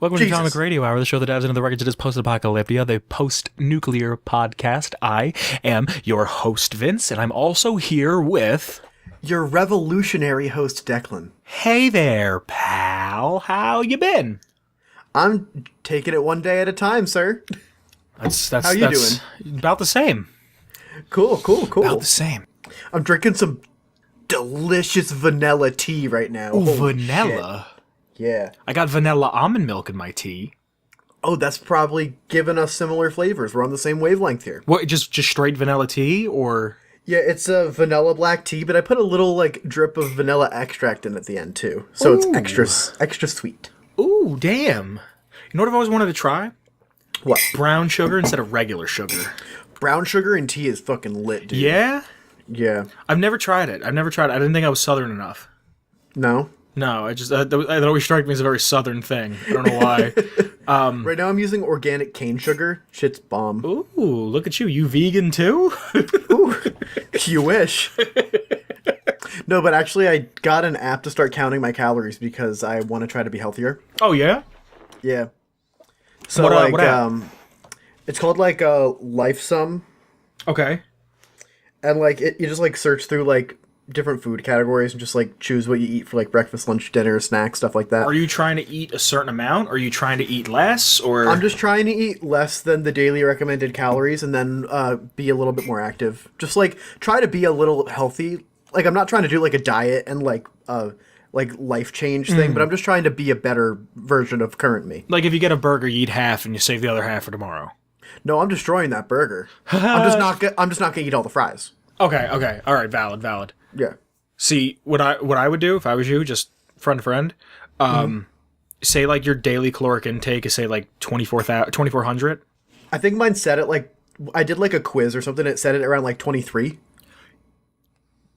Welcome to Atomic Radio Hour, the show that dives into the wreckage that is post-apocalyptia, the post-nuclear podcast. I am your host, Vince, and I'm also here with... your revolutionary host, Declan. Hey there, pal. How you been? I'm taking it one day at a time, sir. How you doing? About the same. Cool. About the same. I'm drinking some delicious vanilla tea right now. Oh, vanilla? Shit. Yeah. I got vanilla almond milk in my tea. Oh, that's probably giving us similar flavors. We're on the same wavelength here. What, just straight vanilla tea, or...? Yeah, it's a vanilla black tea, but I put a little, drip of vanilla extract in at the end, too. So It's extra sweet. Ooh, damn. You know what I've always wanted to try? What? Brown sugar instead of regular sugar. Brown sugar in tea is fucking lit, dude. Yeah? Yeah. I've never tried it. I didn't think I was Southern enough. No? No, that always struck me as a very Southern thing. I don't know why. Right now I'm using organic cane sugar. Shit's bomb. Ooh, look at you. You vegan too? Ooh, you wish. No, but actually I got an app to start counting my calories because I want to try to be healthier. Oh, yeah? Yeah. So, what app? It's called, LifeSum. Okay. And, you just, search through, different food categories and just, choose what you eat for, breakfast, lunch, dinner, snacks, stuff like that. Are you trying to eat a certain amount? Are you trying to eat less, or...? I'm just trying to eat less than the daily recommended calories and then be a little bit more active. Just, try to be a little healthy. I'm not trying to do, a diet and, life change thing, but I'm just trying to be a better version of current me. If you get a burger, you eat half and you save the other half for tomorrow. No, I'm destroying that burger. I'm just not gonna eat all the fries. Okay. All right, valid. Yeah. See, what I would do if I was you, just friend to friend, say your daily caloric intake is say 2,400. I think mine set it I did a quiz or something. It set it around 23.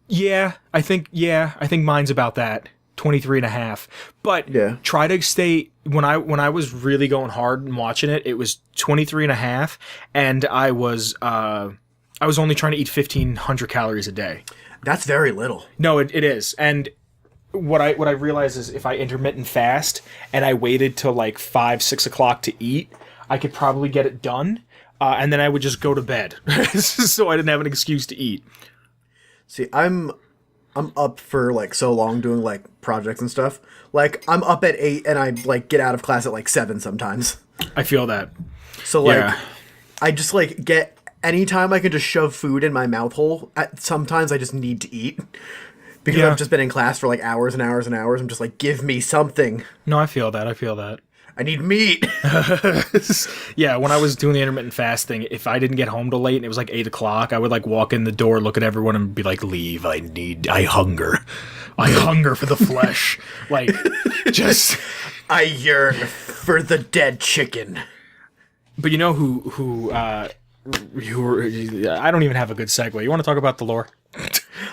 Yeah, I think mine's about that. 23 and a half. But yeah. Try to stay, when I was really going hard and watching it, it was 23 and a half, and I was only trying to eat 1,500 calories a day. That's very little. No, it is. And what I realized is if I intermittent fast and I waited till 5, 6 o'clock to eat, I could probably get it done, and then I would just go to bed. So I didn't have an excuse to eat. See, I'm up for so long doing projects and stuff. I'm up at 8 and I get out of class at 7 sometimes. I feel that. So yeah. I just get anytime I can just shove food in my mouth hole. Sometimes I just need to eat because I've just been in class for hours and hours and hours. I'm just give me something. No, I feel that. I need meat. Yeah, when I was doing the intermittent fasting, if I didn't get home till late and it was 8 o'clock, I would walk in the door, look at everyone, and be leave. I hunger. I hunger for the flesh. I yearn for the dead chicken. But you know who I don't even have a good segue. You want to talk about the lore?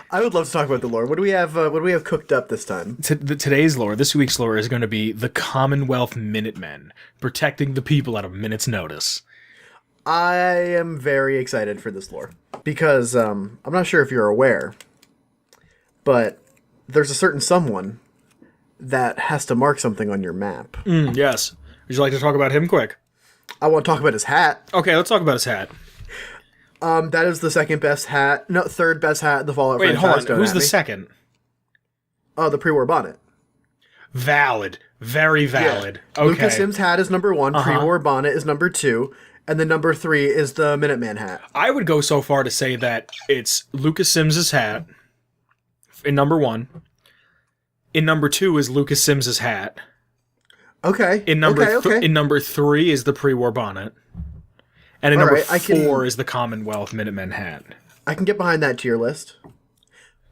I would love to talk about the lore. What do we have cooked up this time? Today's lore, this week's lore, is going to be the Commonwealth Minutemen, protecting the people at a minute's notice. I am very excited for this lore because I'm not sure if you're aware, but there's a certain someone that has to mark something on your map. Yes. Would you like to talk about him quick? I want to talk about his hat. Okay, let's talk about his hat. That is the third best hat in the Fallout franchise. Wait, hold on. Who's the second? Oh, the pre-war bonnet. Valid. Very valid. Yeah. Okay. Lucas Sims' hat is number 1, pre-war bonnet is number 2, and then number 3 is the Minuteman hat. I would go so far to say that it's Lucas Sims' hat in number 1. In number 2 is Lucas Sims' hat. Okay. In number 3 is the pre-war bonnet. And in number 4 is the Commonwealth Minutemen hat. I can get behind that tier list.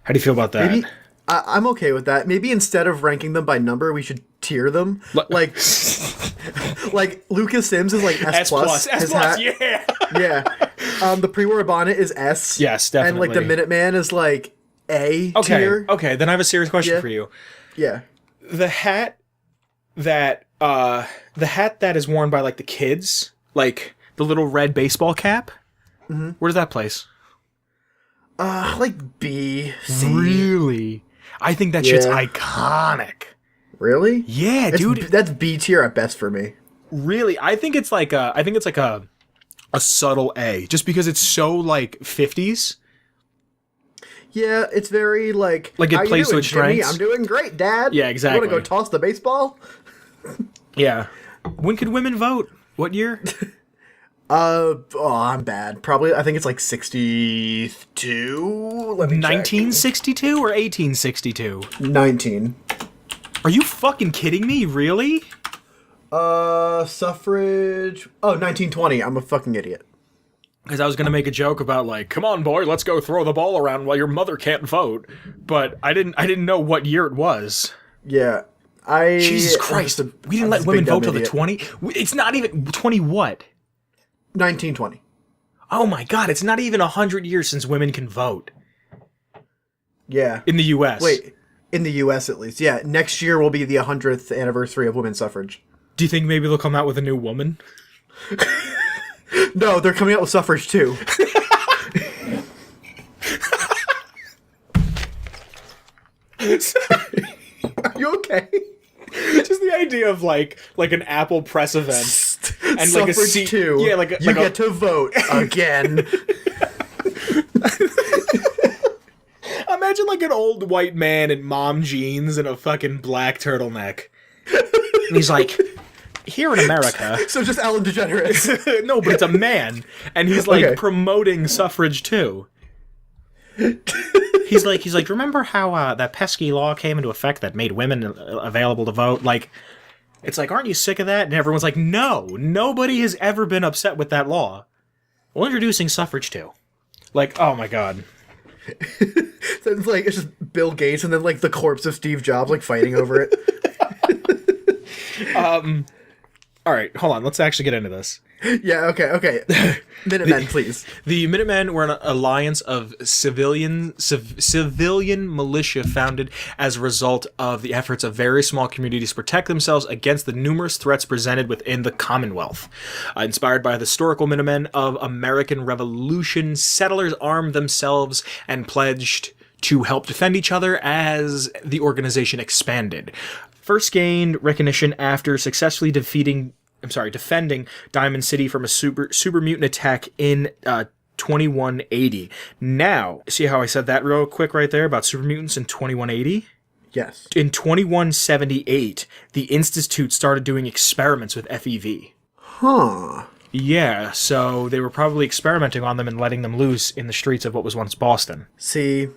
How do you feel about that? Maybe I'm okay with that. Maybe instead of ranking them by number, we should tier them. Lucas Sims is S+. S+, hat. Yeah. Yeah. The pre-war bonnet is S. Yes, definitely. And the Minuteman is A tier. Okay, then I have a serious question for you. Yeah. The hat that is worn by the kids, the little red baseball cap. Mm-hmm. Where does that place? B, C. Really? I think that shit's iconic. Really? Yeah, dude. That's B tier at best for me. Really, I think it's like a subtle A, just because it's so like 50s. Yeah, it's very like Like, it how plays you to doing, its Jimmy? strengths? I'm doing great, Dad. Yeah, exactly. You want to go toss the baseball? Yeah. When could women vote? What year? I'm bad. Probably, I think it's like 62. Let me check. 1962 or 1862? 19. Are you fucking kidding me? Really? Suffrage. Oh, 1920. I'm a fucking idiot. Because I was going to make a joke about, like, come on, boy, let's go throw the ball around while your mother can't vote. But I didn't know what year it was. Yeah. Jesus Christ. We didn't let women vote till the 20? It's not even 20 what? 1920. Oh my god, it's not even 100 years since women can vote. Yeah. In the U.S. Wait, in the U.S. at least. Yeah, next year will be the 100th anniversary of women's suffrage. Do you think maybe they'll come out with a new woman? No, they're coming out with suffrage too. Are you okay? Just the idea of like an Apple press event and suffrage like a seat. too. Yeah, like you get to vote again. Imagine like an old white man in mom jeans and a fucking black turtleneck. And he's like, here in America. So just Ellen DeGeneres. No, but it's a man, and he's like Okay. promoting suffrage too. He's like, remember how that pesky law came into effect that made women available to vote? Like, it's like, aren't you sick of that? And everyone's like, no, nobody has ever been upset with that law. Well, introducing suffrage too. Like, oh my god. So it's just Bill Gates and then like the corpse of Steve Jobs like fighting over it. All right, hold on. Let's actually get into this. Yeah, okay. Minutemen, please. The Minutemen were an alliance of civilian militia founded as a result of the efforts of very small communities to protect themselves against the numerous threats presented within the Commonwealth. Inspired by the historical Minutemen of American Revolution, settlers armed themselves and pledged to help defend each other as the organization expanded. First gained recognition after successfully defending Diamond City from a super mutant attack in 2180. Now, see how I said that real quick right there about super mutants in 2180? Yes. In 2178, the Institute started doing experiments with FEV. Huh. Yeah, so they were probably experimenting on them and letting them loose in the streets of what was once Boston. See,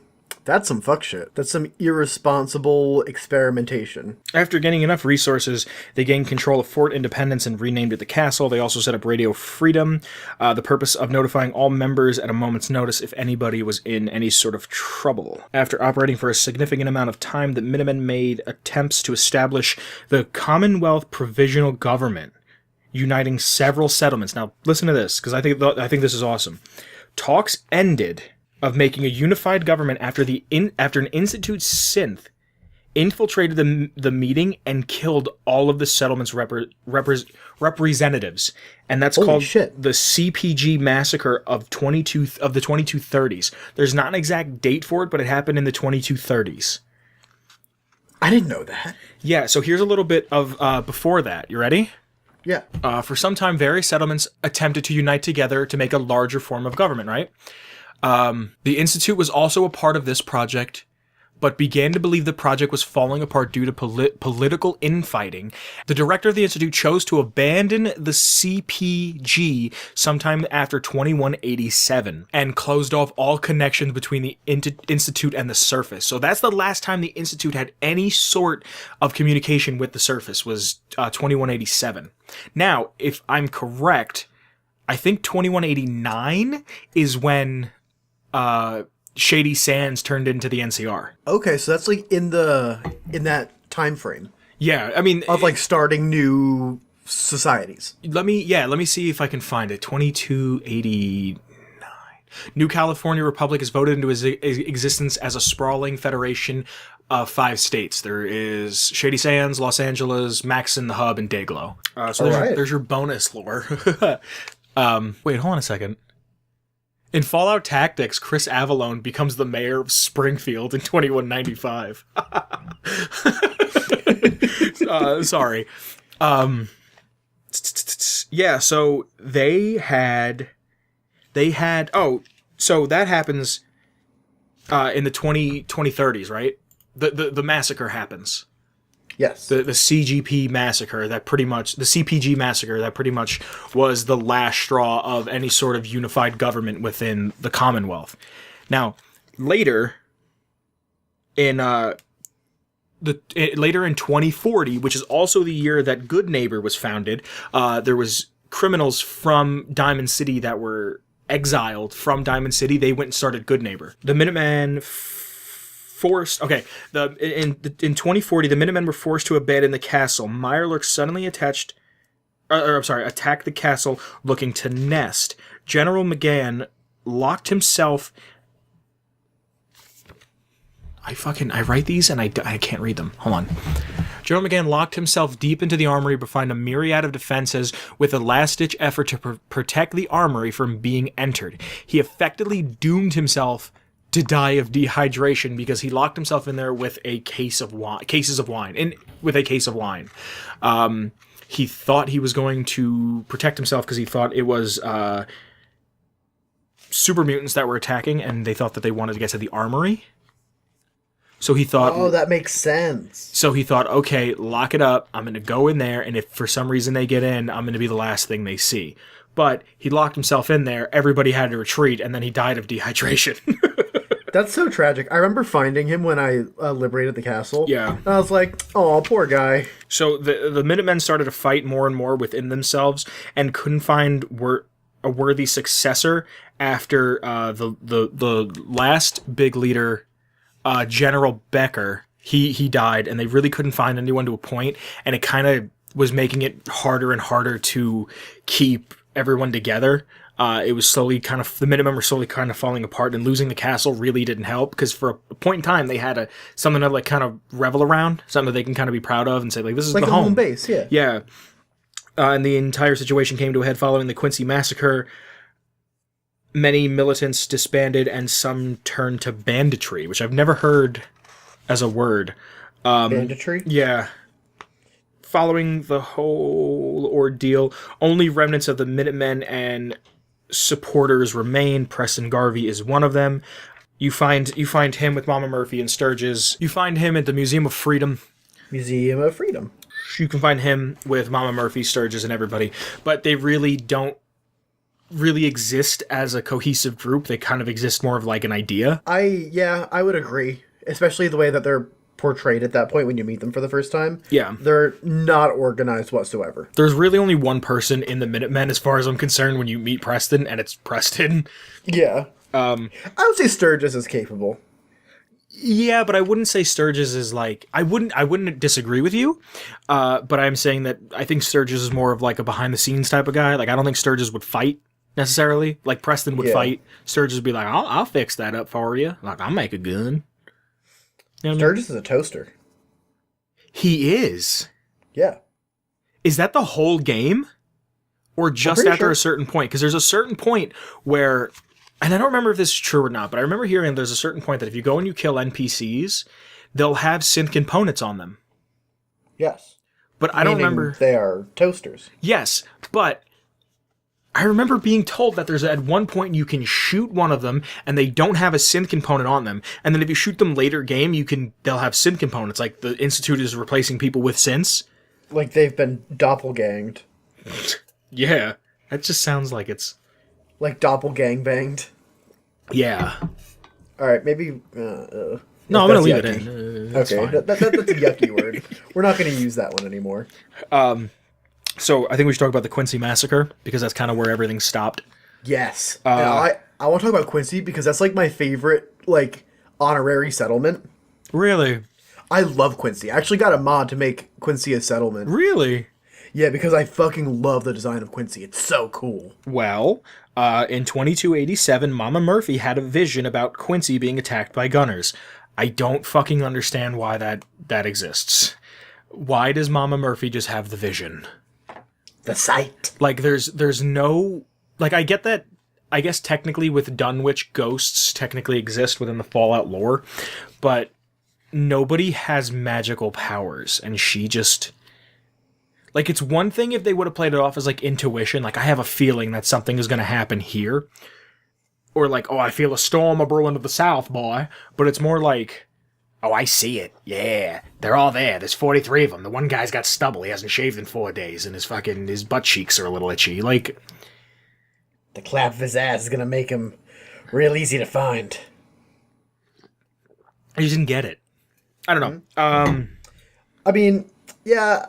that's some fuck shit. That's some irresponsible experimentation. After gaining enough resources, they gained control of Fort Independence and renamed it the Castle. They also set up Radio Freedom, the purpose of notifying all members at a moment's notice if anybody was in any sort of trouble. After operating for a significant amount of time, the Minutemen made attempts to establish the Commonwealth Provisional Government, uniting several settlements. Now, listen to this, because I think this is awesome. Talks ended of making a unified government after an Institute synth infiltrated the meeting and killed all of the settlement's representatives, and that's Holy called shit. the CPG massacre of the 2230s. There's not an exact date for it, but it happened in the 2230s. I didn't know that. Yeah, so here's a little bit of before that. You ready? Yeah. For some time, various settlements attempted to unite together to make a larger form of government, right? The Institute was also a part of this project, but began to believe the project was falling apart due to political infighting. The director of the Institute chose to abandon the CPG sometime after 2187 and closed off all connections between the Institute and the surface. So that's the last time the Institute had any sort of communication with the surface, was 2187. Now, if I'm correct, I think 2189 is when Shady Sands turned into the NCR. Okay, so that's like in that time frame Yeah, I mean, of like starting new societies. let me see if I can find it. 2289. New California Republic is voted into existence as a sprawling federation of 5 states. There is Shady Sands, Los Angeles, Maxon, the Hub, and Dayglow. So there's your bonus lore. Wait, hold on a second. In Fallout Tactics, Chris Avalone becomes the mayor of Springfield in 2195. Sorry. Yeah, so they had so that happens in the 2030s, right? The massacre happens. Yes. The CGP massacre that pretty much the CPG massacre that pretty much was the last straw of any sort of unified government within the Commonwealth. Now, later in later in 2040, which is also the year that Good Neighbor was founded, there was criminals from Diamond City that were exiled from Diamond City. They went and started Good Neighbor. The Minutemen in 2040, the Minutemen were forced to abandon the castle. Mirelurk suddenly attacked the castle looking to nest. General McGann locked himself. I write these and I can't read them. Hold on. General McGann locked himself deep into the armory to find a myriad of defenses with a last-ditch effort to protect the armory from being entered. He effectively doomed himself to die of dehydration because he locked himself in there with a cases of wine. He thought he was going to protect himself because he thought it was super mutants that were attacking, and they thought that they wanted to get to the armory. So he thought... Oh, that makes sense. So he thought, okay, lock it up. I'm going to go in there, and if for some reason they get in, I'm going to be the last thing they see. But he locked himself in there, everybody had to retreat, and then he died of dehydration. That's so tragic. I remember finding him when I liberated the castle. Yeah. And I was like, oh, poor guy. So the Minutemen started to fight more and more within themselves and couldn't find a worthy successor after the last big leader, General Becker. He died, and they really couldn't find anyone to appoint, and it kind of was making it harder and harder to keep everyone together. It was slowly the Minutemen were slowly kind of falling apart, and losing the castle really didn't help, because for a point in time they had something to like kind of revel around, something that they can kind of be proud of and say like, this is like the home base. Yeah. Yeah. And the entire situation came to a head following the Quincy massacre. Many militants disbanded, and some turned to banditry, which I've never heard as a word. Banditry? Yeah. Following the whole ordeal, only remnants of the Minutemen and supporters remain. Preston Garvey is one of them. You find him with Mama Murphy and Sturgis. You find him at the Museum of Freedom. Museum of Freedom. You can find him with Mama Murphy, Sturgis, and everybody. But they really don't really exist as a cohesive group. They kind of exist more of like an idea. I would agree. Especially the way that they're portrayed at that point when you meet them for the first time. Yeah. They're not organized whatsoever. There's really only one person in the Minutemen as far as I'm concerned when you meet Preston, and it's Preston. Yeah. I would say Sturgis is capable. Yeah, but I wouldn't say Sturgis is like... I wouldn't disagree with you, but I'm saying that I think Sturgis is more of like a behind-the-scenes type of guy. Like, I don't think Sturgis would fight, necessarily. Like, Preston would fight. Sturgis would be like, I'll fix that up for you. Like, I'll make a gun. You know Sturgis is a toaster. He is? Yeah. Is that the whole game? Or just after sure. a certain point? Because there's a certain point where... And I don't remember if this is true or not, but I remember hearing there's a certain point that if you go and you kill NPCs, they'll have synth components on them. Yes. But I don't remember... They are toasters. Yes, but I remember being told that there's at one point you can shoot one of them and they don't have a synth component on them. And then if you shoot them later game, they'll have synth components. Like the Institute is replacing people with synths. Like they've been doppelganged. Yeah. That just sounds like it's... Like doppelgang banged. Yeah. Alright, maybe... no, I'm going to leave yucky. it in. Okay, that's a yucky word. We're not going to use that one anymore. So I think we should talk about the Quincy Massacre, because that's kind of where everything stopped. Yes. I want to talk about Quincy because that's like my favorite like honorary settlement. Really? I love Quincy. I actually got a mod to make Quincy a settlement. Really? Yeah, because I fucking love the design of Quincy. It's so cool. Well, in 2287, Mama Murphy had a vision about Quincy being attacked by gunners. I don't fucking understand why that exists. Why does Mama Murphy just have the vision? The sight. Like, there's no... Like, I get that... I guess technically with Dunwich, ghosts technically exist within the Fallout lore, but nobody has magical powers, and she just... Like, it's one thing if they would have played it off as, like, intuition, like, I have a feeling that something is going to happen here. Or, like, oh, I feel a storm a brewing to the south, boy. But it's more like, oh, I see it. Yeah, they're all there. There's 43 of them. The one guy's got stubble. He hasn't shaved in 4 days, and his butt cheeks are a little itchy. Like... The clap of his ass is going to make him real easy to find. I just didn't get it. I don't know. I mean, yeah.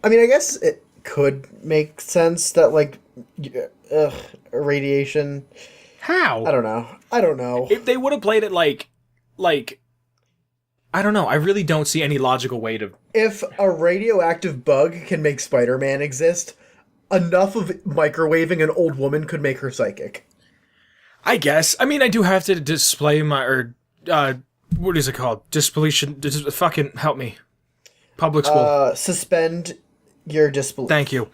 I mean, I guess it could make sense that, like, radiation... How? I don't know. If they would have played it like, I don't know. I really don't see any logical way to... If a radioactive bug can make Spider-Man exist, enough of microwaving an old woman could make her psychic. I guess. I mean, I do have to display my... what is it called? Disbelief... Fucking help me. Public school. Suspend your disbelief. Thank you.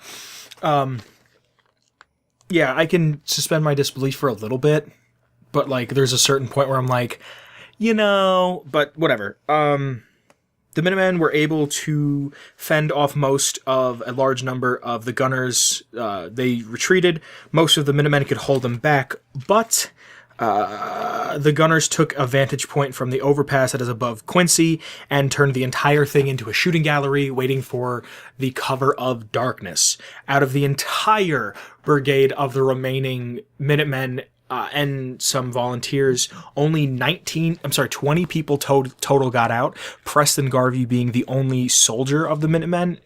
Yeah, I can suspend my disbelief for a little bit, but, like, there's a certain point where I'm like, but whatever. The Minutemen were able to fend off most of a large number of the gunners. They retreated. Most of the Minutemen could hold them back, but the gunners took a vantage point from the overpass that is above Quincy and turned the entire thing into a shooting gallery, waiting for the cover of darkness. Out of the entire brigade of the remaining Minutemen and some volunteers, only 20 people total got out. Preston Garvey being the only soldier of the Minutemen,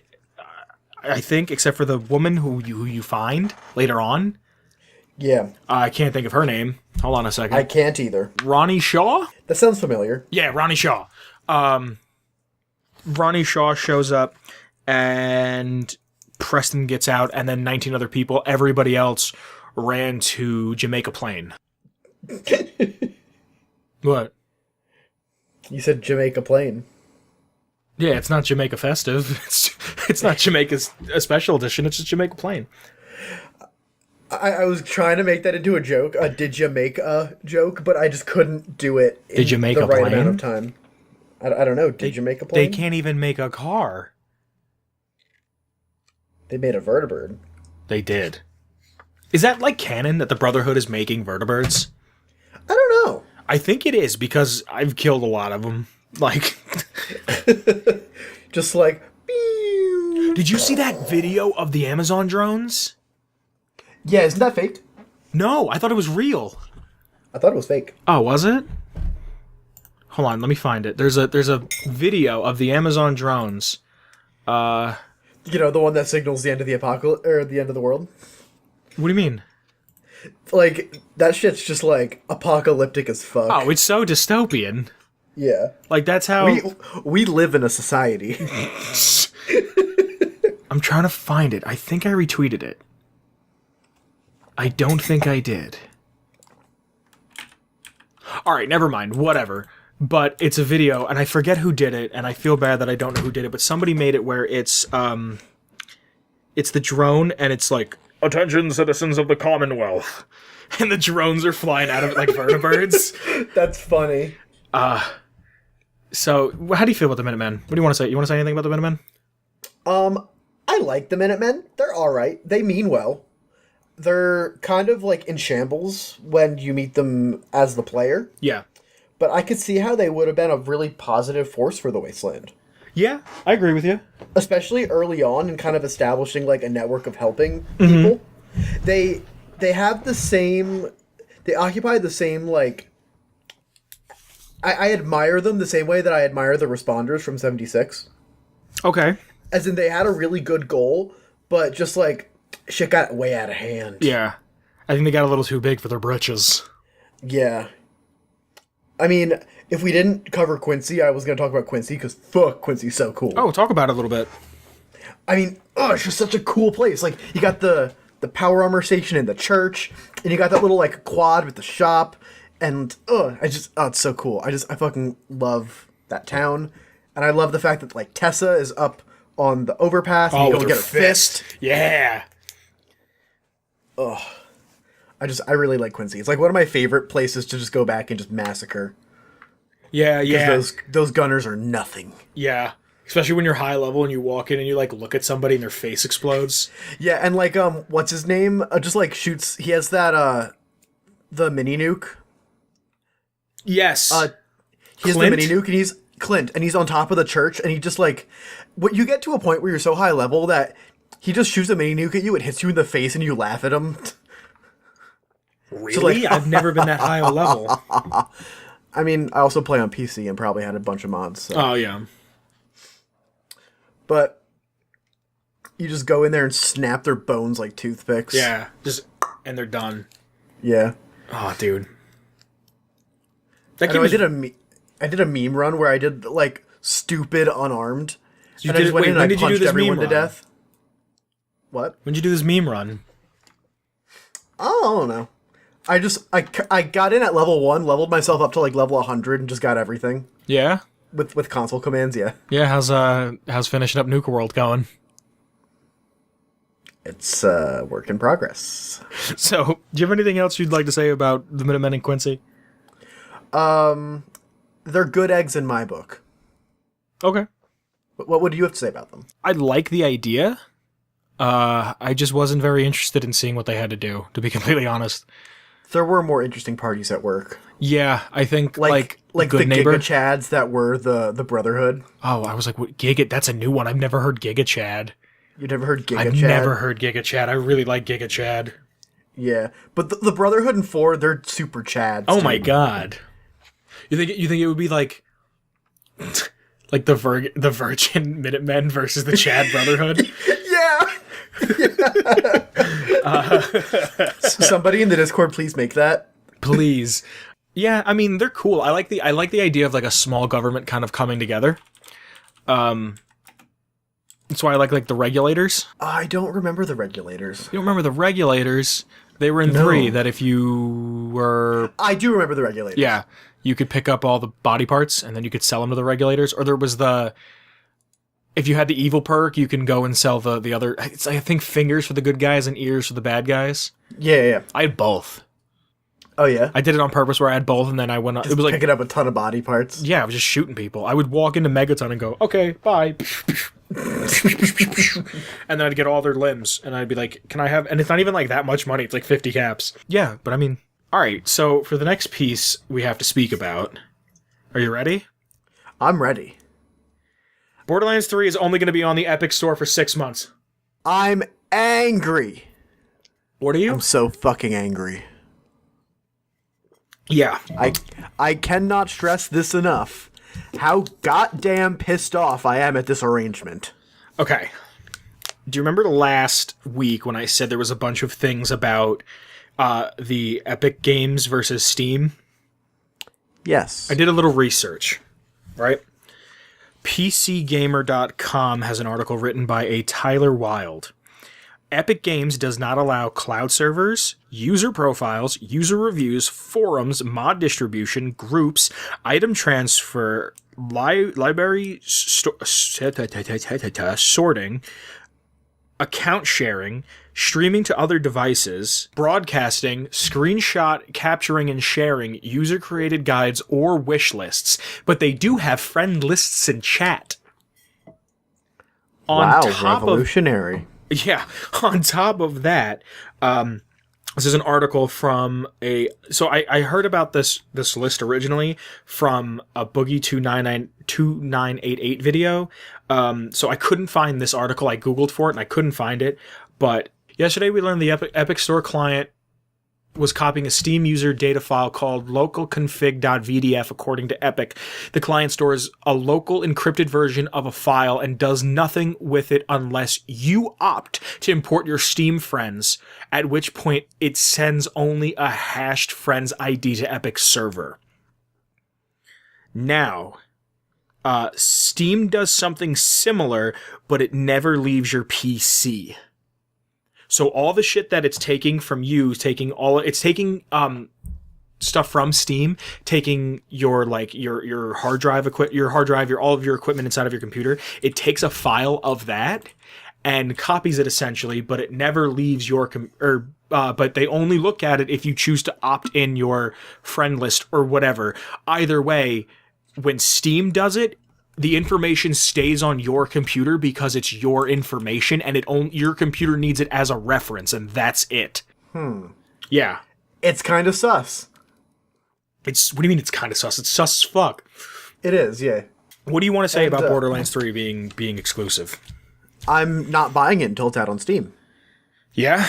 I think, except for the woman who you find later on. Yeah. I can't think of her name. Hold on a second. I can't either. Ronnie Shaw? That sounds familiar. Yeah, Ronnie Shaw. Ronnie Shaw shows up, and Preston gets out, and then 19 other people. Everybody else ran to Jamaica Plain. What? You said Jamaica Plain. Yeah, it's not Jamaica Festive. It's not Jamaica's a special edition. It's just Jamaica Plain. I was trying to make that into a joke, a did you make a joke, but I just couldn't do it in Did you make the a right plane? amount of time. I don't know. Did you make a plane? They can't even make a car. They made a vertibird. They did. Is that like canon that the Brotherhood is making vertibirds? I don't know. I think it is because I've killed a lot of them. Like, just like. did you see that video of the Amazon drones? Yeah, isn't that fake? No, I thought it was real. I thought it was fake. Oh, was it? Hold on, let me find it. There's a video of the Amazon drones. You know, the one that signals the end of the apocalypse or the end of the world. What do you mean? Like that shit's just like apocalyptic as fuck. Oh, it's so dystopian. Yeah. Like that's how we live in a society. I'm trying to find it. I think I retweeted it. I don't think I did. Alright, never mind. Whatever. But it's a video, and I forget who did it, and I feel bad that I don't know who did it, but somebody made it where it's the drone, and it's like, attention citizens of the Commonwealth. And the drones are flying out of it like vertibirds. That's funny. So, how do you feel about the Minutemen? What do you want to say? You want to say anything about the Minutemen? I like the Minutemen. They're alright. They mean well. They're kind of like in shambles when you meet them as the player. Yeah. But I could see how they would have been a really positive force for the Wasteland. Yeah, I agree with you. Especially early on and kind of establishing like a network of helping people. They have the same... They occupy the same, like... I admire them the same way that I admire the Responders from 76. Okay. As in, they had a really good goal, but just like... Shit got way out of hand. Yeah. I think they got a little too big for their britches. Yeah. I mean, if we didn't cover Quincy, I was going to talk about Quincy, because fuck, Quincy's so cool. Oh, talk about it a little bit. I mean, it's just such a cool place. Like, you got the power armor station in the church, and you got that little, like, quad with the shop, and, it's so cool. I fucking love that town, and I love the fact that, like, Tessa is up on the overpass, and you with go get her fist. Yeah. I really like Quincy. It's like one of my favorite places to just go back and just massacre. Yeah, yeah, Those gunners are nothing. yeah. Especially when you're high level and you walk in and you like look at somebody and their face explodes. Yeah, and like what's his name? Just like shoots. He has that the mini nuke. Yes. He has the mini nuke, and he's Clint, and he's on top of the church, and he just like, what you get to a point where you're so high level that he just shoots a mini nuke at you, it hits you in the face, and you laugh at him. Really? So like, I've never been that high a level. I mean, I also play on PC and probably had a bunch of mods. So. Oh yeah. But you just go in there and snap their bones like toothpicks. Yeah, and they're done. Yeah. Oh, dude. I did a meme run where I did like stupid unarmed. I just went in and I punched everyone to death. What? When did you do this meme run? Oh, I don't know. I got in at level 1, leveled myself up to like level 100 and just got everything. Yeah? With console commands, yeah. Yeah, how's finishing up Nuka World going? It's work in progress. So, do you have anything else you'd like to say about the Minutemen and Quincy? They're good eggs in my book. Okay. What would you have to say about them? I like the idea. I just wasn't very interested in seeing what they had to do, to be completely honest. There were more interesting parties at work. Yeah, I think like the neighbor. Giga Chads that were the Brotherhood. Oh, I was like, what, Giga? That's a new one. I've never heard Giga Chad. You never heard Giga Chad? I've never heard Giga Chad. I really like Giga Chad. Yeah, but the Brotherhood and 4, they're super Chads. Oh my god! You think it would be like the Virgin Minutemen versus the Chad Brotherhood? Yeah. Somebody in the Discord, please make that. Please. Yeah, I mean they're cool. I like the idea of like a small government kind of coming together. That's why I like the Regulators. I don't remember the Regulators. You don't remember the Regulators? They were in 3. That if you were, I do remember the Regulators. Yeah, you could pick up all the body parts and then you could sell them to the Regulators. Or there was if you had the evil perk, you can go and sell the other. It's, I think, fingers for the good guys and ears for the bad guys. Yeah. I had both. Oh yeah. I did it on purpose where I had both, and then I went. Just it was like picking up a ton of body parts. Yeah, I was just shooting people. I would walk into Megaton and go, "Okay, bye," and then I'd get all their limbs, and I'd be like, "Can I have?" And it's not even like that much money. It's like 50 caps. Yeah, but I mean, all right. So for the next piece we have to speak about, are you ready? I'm ready. Borderlands 3 is only going to be on the Epic Store for 6 months. I'm angry. What are you? I'm so fucking angry. Yeah. I cannot stress this enough. How goddamn pissed off I am at this arrangement. Okay. Do you remember last week when I said there was a bunch of things about the Epic Games versus Steam? Yes. I did a little research, right? PCGamer.com has an article written by a Tyler Wilde. Epic Games does not allow cloud servers, user profiles, user reviews, forums, mod distribution, groups, item transfer, library sorting, account sharing, streaming to other devices, broadcasting, screenshot capturing and sharing, user-created guides, or wish lists. But they do have friend lists and chat. Wow, revolutionary. Yeah, on top of that, this is an article from So I heard about this list originally from a Boogie 2988 video. So I couldn't find this article. I Googled for it and I couldn't find it. But yesterday we learned the Epic Store client was copying a Steam user data file called localconfig.vdf. According to Epic, the client stores a local encrypted version of a file and does nothing with it unless you opt to import your Steam friends, at which point it sends only a hashed friends ID to Epic's server. Now, Steam does something similar, but it never leaves your PC. So all the shit that it's taking from you, it's taking stuff from Steam, taking your hard drive all of your equipment inside of your computer. It takes a file of that and copies it essentially, but it never leaves your but they only look at it if you choose to opt in your friend list or whatever. Either way, when Steam does it, the information stays on your computer because it's your information, and your computer needs it as a reference, and that's it. Yeah. It's kind of sus. What do you mean it's kind of sus? It's sus as fuck. It is, yeah. What do you want to say about Borderlands 3 being exclusive? I'm not buying it until it's out on Steam. Yeah?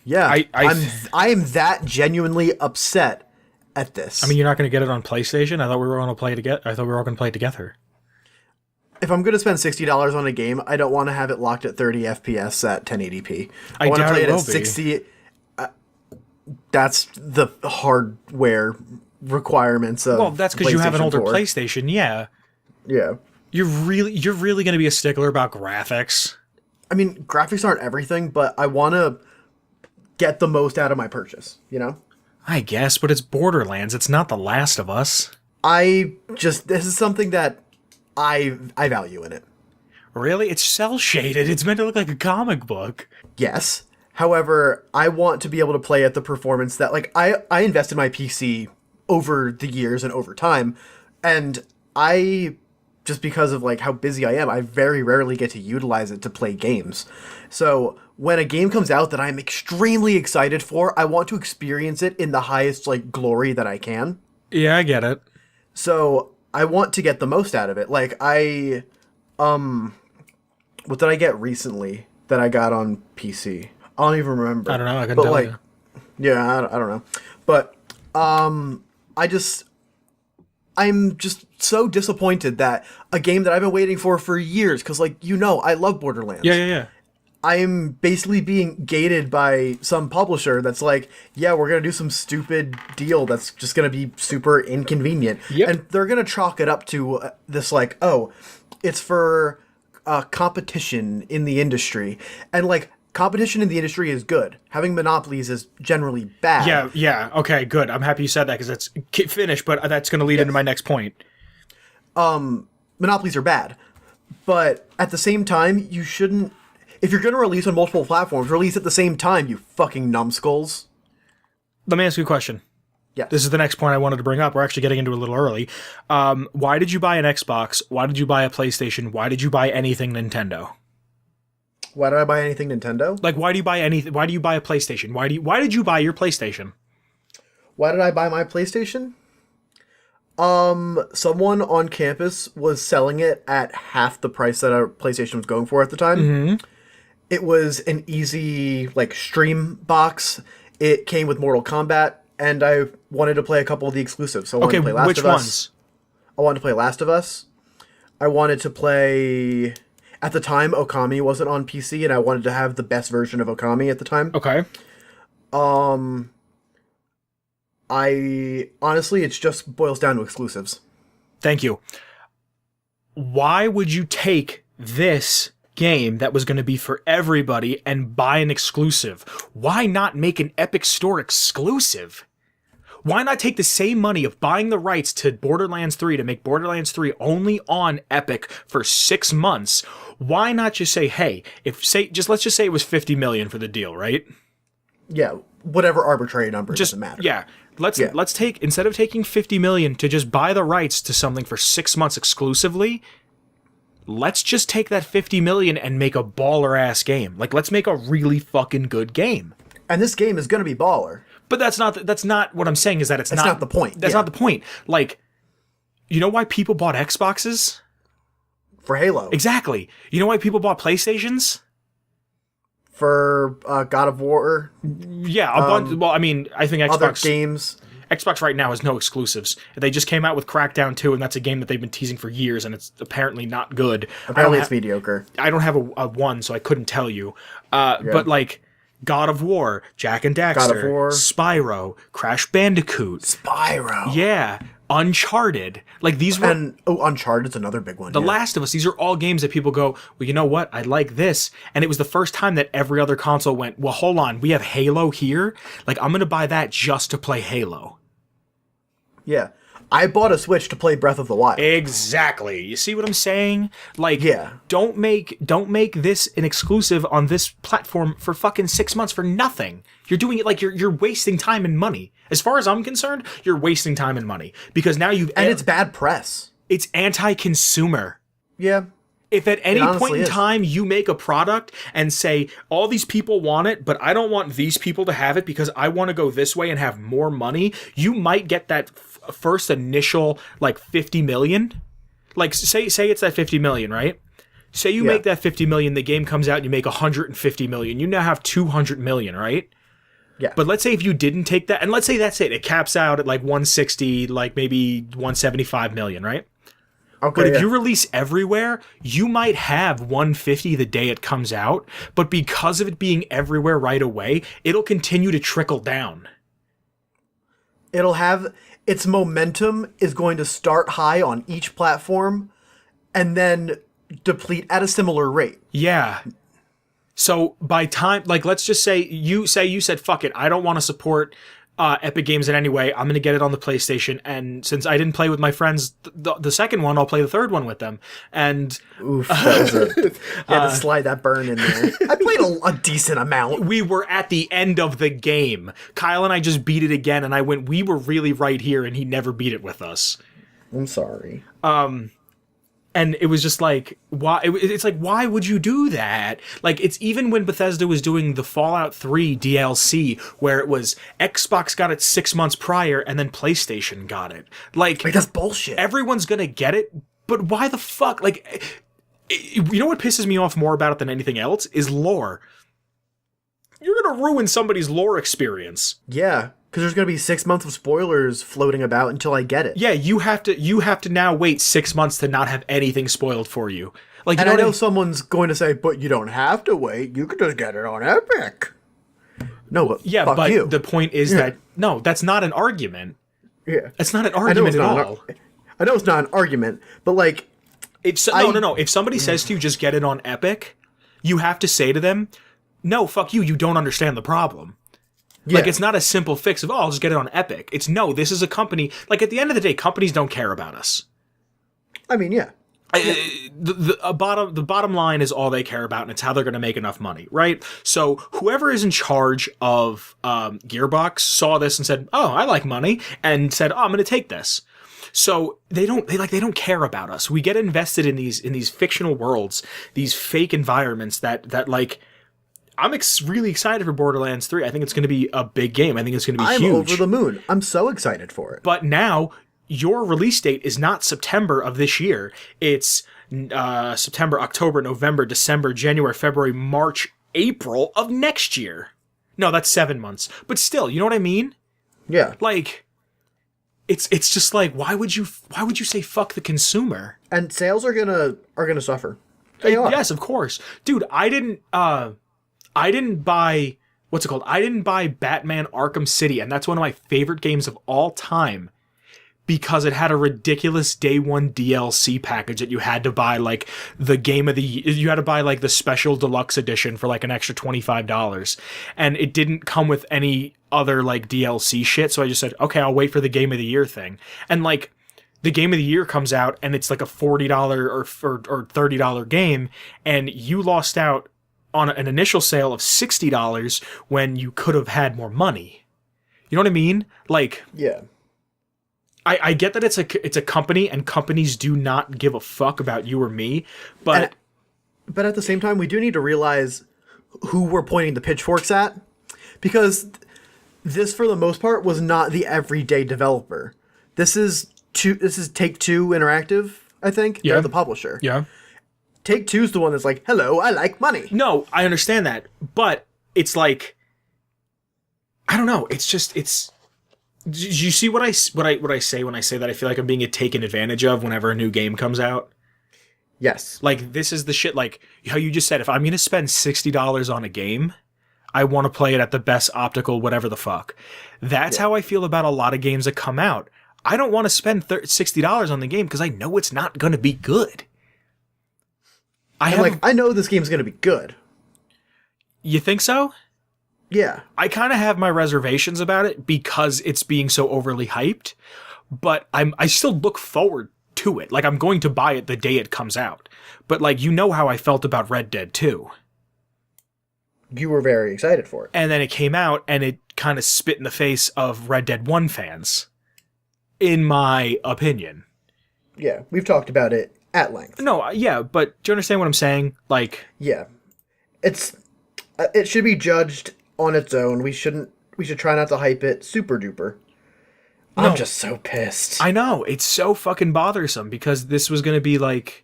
Yeah. I am that genuinely upset at this. I mean, you're not going to get it on PlayStation? I thought we were going to play together. I thought we were all going to play it together. If I'm going to spend $60 on a game, I don't want to have it locked at 30 FPS at 1080p. I want to play it at 60. That's the hardware requirements of. Well, that's because you have an older PlayStation. Yeah. Yeah. You're really going to be a stickler about graphics. I memean, graphics aren't everything, but I want to get the most out of my purchase. You know. I guess, but it's Borderlands. It's not The Last of Us. This is something that I value in it. Really? It's cel-shaded. It's meant to look like a comic book. Yes. However, I want to be able to play at the performance that, like, I invest in my PC over the years and over time, and just because of, like, how busy I am, I very rarely get to utilize it to play games. So when a game comes out that I'm extremely excited for, I want to experience it in the highest, like, glory that I can. Yeah, I get it. So I want to get the most out of it. Like, what did I get recently that I got on PC? I don't even remember. I don't know. I couldn't tell you. Yeah, I don't know. But I'm just so disappointed that a game that I've been waiting for years, because, like, I love Borderlands. Yeah. I am basically being gated by some publisher that's like, yeah, we're going to do some stupid deal that's just going to be super inconvenient. Yep. And they're going to chalk it up to this, like, oh, it's for competition in the industry. And, like, competition in the industry is good. Having monopolies is generally bad. Yeah. Okay, good. I'm happy you said that because it's finished, but that's going to lead into my next point. Monopolies are bad. But at the same time, you shouldn't... If you're going to release on multiple platforms, release at the same time, you fucking numbskulls. Let me ask you a question. Yeah. This is the next point I wanted to bring up. We're actually getting into it a little early. Why did you buy an Xbox? Why did you buy a PlayStation? Why did you buy anything Nintendo? Why did I buy anything Nintendo? Like, why do you buy anything? Why do you buy a PlayStation? Why did you buy your PlayStation? Why did I buy my PlayStation? Someone on campus was selling it at half the price that our PlayStation was going for at the time. Mm-hmm. It was an easy, like, stream box. It came with Mortal Kombat, and I wanted to play a couple of the exclusives. So I wanted to play Last which of Us. ones? I wanted to play Last of Us. I wanted to play... At the time, Okami wasn't on PC, and I wanted to have the best version of Okami at the time. Okay. Honestly, it just boils down to exclusives. Thank you. Why would you take this game that was going to be for everybody and buy an exclusive? Why not make an Epic Store exclusive? Why not take the same money of buying the rights to Borderlands 3 to make Borderlands 3 only on Epic for 6 months? Why not just say, hey, let's just say it was $50 million for the deal, right? Yeah, whatever arbitrary number, doesn't matter. Yeah. Let's take, instead of taking $50 million to just buy the rights to something for 6 months exclusively, let's just take that $50 million and make a baller ass game. Like, let's make a really fucking good game. And this game is going to be baller. But that's not what I'm saying, is that that's not the point. That's not the point. Like, you know why people bought Xboxes? For Halo. Exactly. You know why people bought PlayStations? For God of War. Yeah, a bunch. Well, I mean, I think Xbox other games. Xbox right now has no exclusives. They just came out with Crackdown 2, and that's a game that they've been teasing for years, and it's apparently not good. Apparently it's mediocre. I don't have a one, so I couldn't tell you. But, like, God of War, Jak and Daxter, God of War. Spyro, Crash Bandicoot. Spyro. Yeah. Uncharted. Like, these were... And, Uncharted's another big one. The Last of Us. These are all games that people go, well, you know what? I like this. And it was the first time that every other console went, well, hold on. We have Halo here. Like, I'm going to buy that just to play Halo. Yeah. I bought a Switch to play Breath of the Wild. Exactly. You see what I'm saying? Like, Yeah. don't make this an exclusive on this platform for fucking 6 months for nothing. You're doing it like you're wasting time and money. As far as I'm concerned, you're wasting time and money because now And it's bad press. it's anti-consumer. Yeah. If at any honestly point in is. time you make a product and say, all these people want it, but I don't want these people to have it because I want to go this way and have more money, you might get that first initial, like, 50 million. Like, say it's that 50 million, right? Say you make that 50 million, the game comes out and you make 150 million. You now have 200 million, right? Yeah. But let's say if you didn't take that, and let's say that's it. It caps out at like 160, like maybe 175 million, right? Okay. But if you release everywhere, you might have 150 the day it comes out, but because of it being everywhere right away, it'll continue to trickle down. It'll have its momentum is going to start high on each platform and then deplete at a similar rate. Yeah. So by time, like, let's just say you said, fuck it, I don't want to support Epic Games in any way. I'm going to get it on the PlayStation. And since I didn't play with my friends the second one, I'll play the third one with them. And Oof, that was you had to slide that burn in there. I played a decent amount. we were at the end of the game. Kyle and I just beat it again, and we were really right here, and he never beat it with us. I'm sorry. And it was just like, why? It's like, why would you do that? Like, it's even when Bethesda was doing the Fallout 3 DLC, where it was Xbox got it 6 months prior, and then PlayStation got it. Like that's bullshit. Everyone's gonna get it, but why the fuck? Like, you know what pisses me off more about it than anything else is lore. You're gonna ruin somebody's lore experience. Yeah, because there's going to be 6 months of spoilers floating about until I get it. Yeah, you have to now wait 6 months to not have anything spoiled for you. Like, And I know someone's going to say, but you don't have to wait. You could just get it on Epic. No, but yeah, fuck but you. the point is that, no, that's not an argument. Yeah. That's not an argument at all. I know it's not an argument, but like... No. If somebody says to you, just get it on Epic, you have to say to them, no, fuck you, you don't understand the problem. Yeah. Like, it's not a simple fix of, oh, I'll just get it on Epic. It's, no, this is a company. Like, at the end of the day, companies don't care about us. I mean, yeah. The bottom line is all they care about, and it's how they're going to make enough money, right? So whoever is in charge of Gearbox saw this and said, oh, I like money, and said, oh, I'm going to take this. So they don't care about us. We get invested in these fictional worlds, these fake environments that like... I'm really excited for Borderlands 3. I think it's going to be a big game. I think it's going to be huge. I'm over the moon. I'm so excited for it. But now, your release date is not September of this year. It's September, October, November, December, January, February, March, April of next year. No, that's 7 months. But still, you know what I mean? Yeah. Like, it's just like, why would you say fuck the consumer? And sales are gonna suffer. They are. Yes, of course. Dude, I didn't buy, what's it called? I didn't buy Batman Arkham City, and that's one of my favorite games of all time because it had a ridiculous day one DLC package that you had to buy, like, you had to buy, like, the special deluxe edition for, like, an extra $25. And it didn't come with any other, like, DLC shit, so I just said, okay, I'll wait for the Game of the Year thing. And, like, the Game of the Year comes out, and it's, like, a $40 or $30 game, and you lost out on an initial sale of $60 when you could have had more money. You know what I mean? Like, yeah. I get that it's a company and companies do not give a fuck about you or me, but at the same time, we do need to realize who we're pointing the pitchforks at, because this, for the most part, was not the everyday developer. This is Take-Two Interactive, I think. Yeah. They're the publisher. yeah. Take-Two's the one that's like, hello, I like money. No, I understand that, but it's like, I don't know. It's just, do you see what I say when I say that I feel like I'm being taken advantage of whenever a new game comes out? Yes. Like, this is the shit, like, how you just said, if I'm going to spend $60 on a game, I want to play it at the best optical whatever the fuck. That's how I feel about a lot of games that come out. I don't want to spend $60 on the game because I know it's not going to be good. I know this game's going to be good. You think so? Yeah. I kind of have my reservations about it because it's being so overly hyped, but I still look forward to it. Like, I'm going to buy it the day it comes out. But, like, you know how I felt about Red Dead 2. You were very excited for it. And then it came out, and it kind of spit in the face of Red Dead 1 fans, in my opinion. Yeah, we've talked about it at length. No, yeah, but do you understand what I'm saying? Like... Yeah. It should be judged on its own. We should try not to hype it super duper. No, I'm just so pissed. I know, it's so fucking bothersome, because this was going to be like...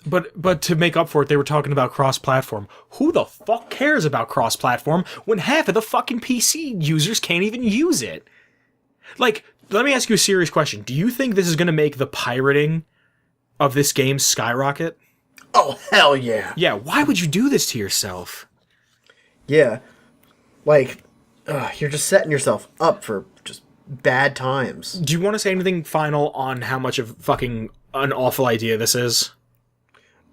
But to make up for it, they were talking about cross-platform. Who the fuck cares about cross-platform when half of the fucking PC users can't even use it? Like, let me ask you a serious question. Do you think this is going to make the pirating of this game skyrocket? Oh, hell yeah. Yeah, why would you do this to yourself? Yeah. Like, you're just setting yourself up for just bad times. Do you want to say anything final on how much of fucking an awful idea this is?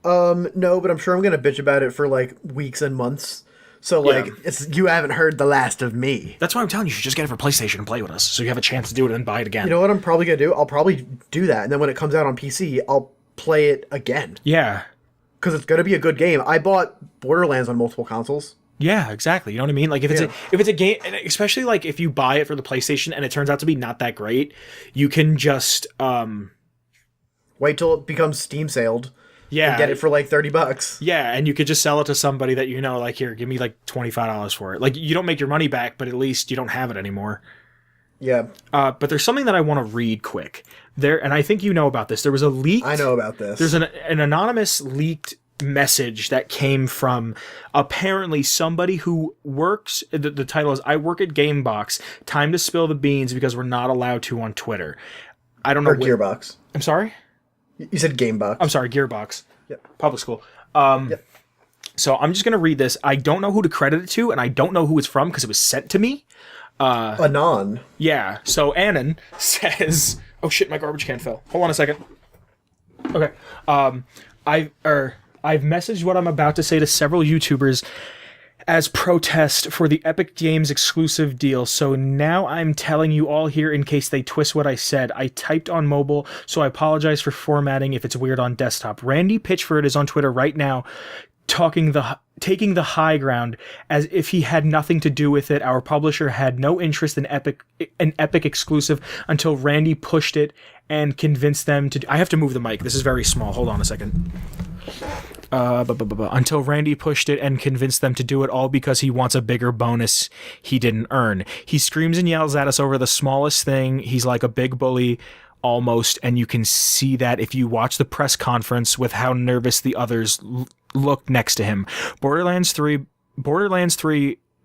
No, but I'm sure I'm gonna bitch about it for, like, weeks and months. So, like, Yeah. you haven't heard the last of me. That's why I'm telling you, you should just get it for PlayStation and play with us, so you have a chance to do it and buy it again. You know what I'm probably gonna do? I'll probably do that, and then when it comes out on PC, I'll play it again. Yeah. Because it's gonna be a good game. I bought Borderlands on multiple consoles. Yeah, exactly. You know what I mean? Like, if it's a game, and especially like if you buy it for the PlayStation and it turns out to be not that great, you can just wait till it becomes Steam sailed. Yeah, and get it for like $30. Yeah, and you could just sell it to somebody that you know, like, here, give me like $25 for it. Like, you don't make your money back, but at least you don't have it anymore. Yeah. But there's something that I want to read quick. And I think you know about this. There was a leak. I know about this. There's an anonymous leaked message that came from apparently somebody who works. The title is "I work at Gamebox. Time to spill the beans because we're not allowed to on Twitter." I don't know. Or Gearbox. I'm sorry. You said Gamebox. I'm sorry, Gearbox. Yep. Public school. Yep. So I'm just going to read this. I don't know who to credit it to, and I don't know who it's from because it was sent to me. Anon. Yeah. So Annan says, "Oh shit, my garbage can fell. Hold on a second." Okay. I've messaged what I'm about to say to several YouTubers as protest for the Epic Games exclusive deal, so now I'm telling you all here in case they twist what I said. I typed on mobile, so I apologize for formatting if it's weird on desktop. Randy Pitchford is on Twitter right now taking the high ground as if he had nothing to do with it. Our publisher had no interest in an Epic exclusive until Randy pushed it and convinced them to... I have to move the mic. This is very small. Hold on a second. Until Randy pushed it and convinced them to do it, all because he wants a bigger bonus he didn't earn. He screams and yells at us over the smallest thing. He's like a big bully almost, and you can see that if you watch the press conference with how nervous the others looked next to him. Borderlands 3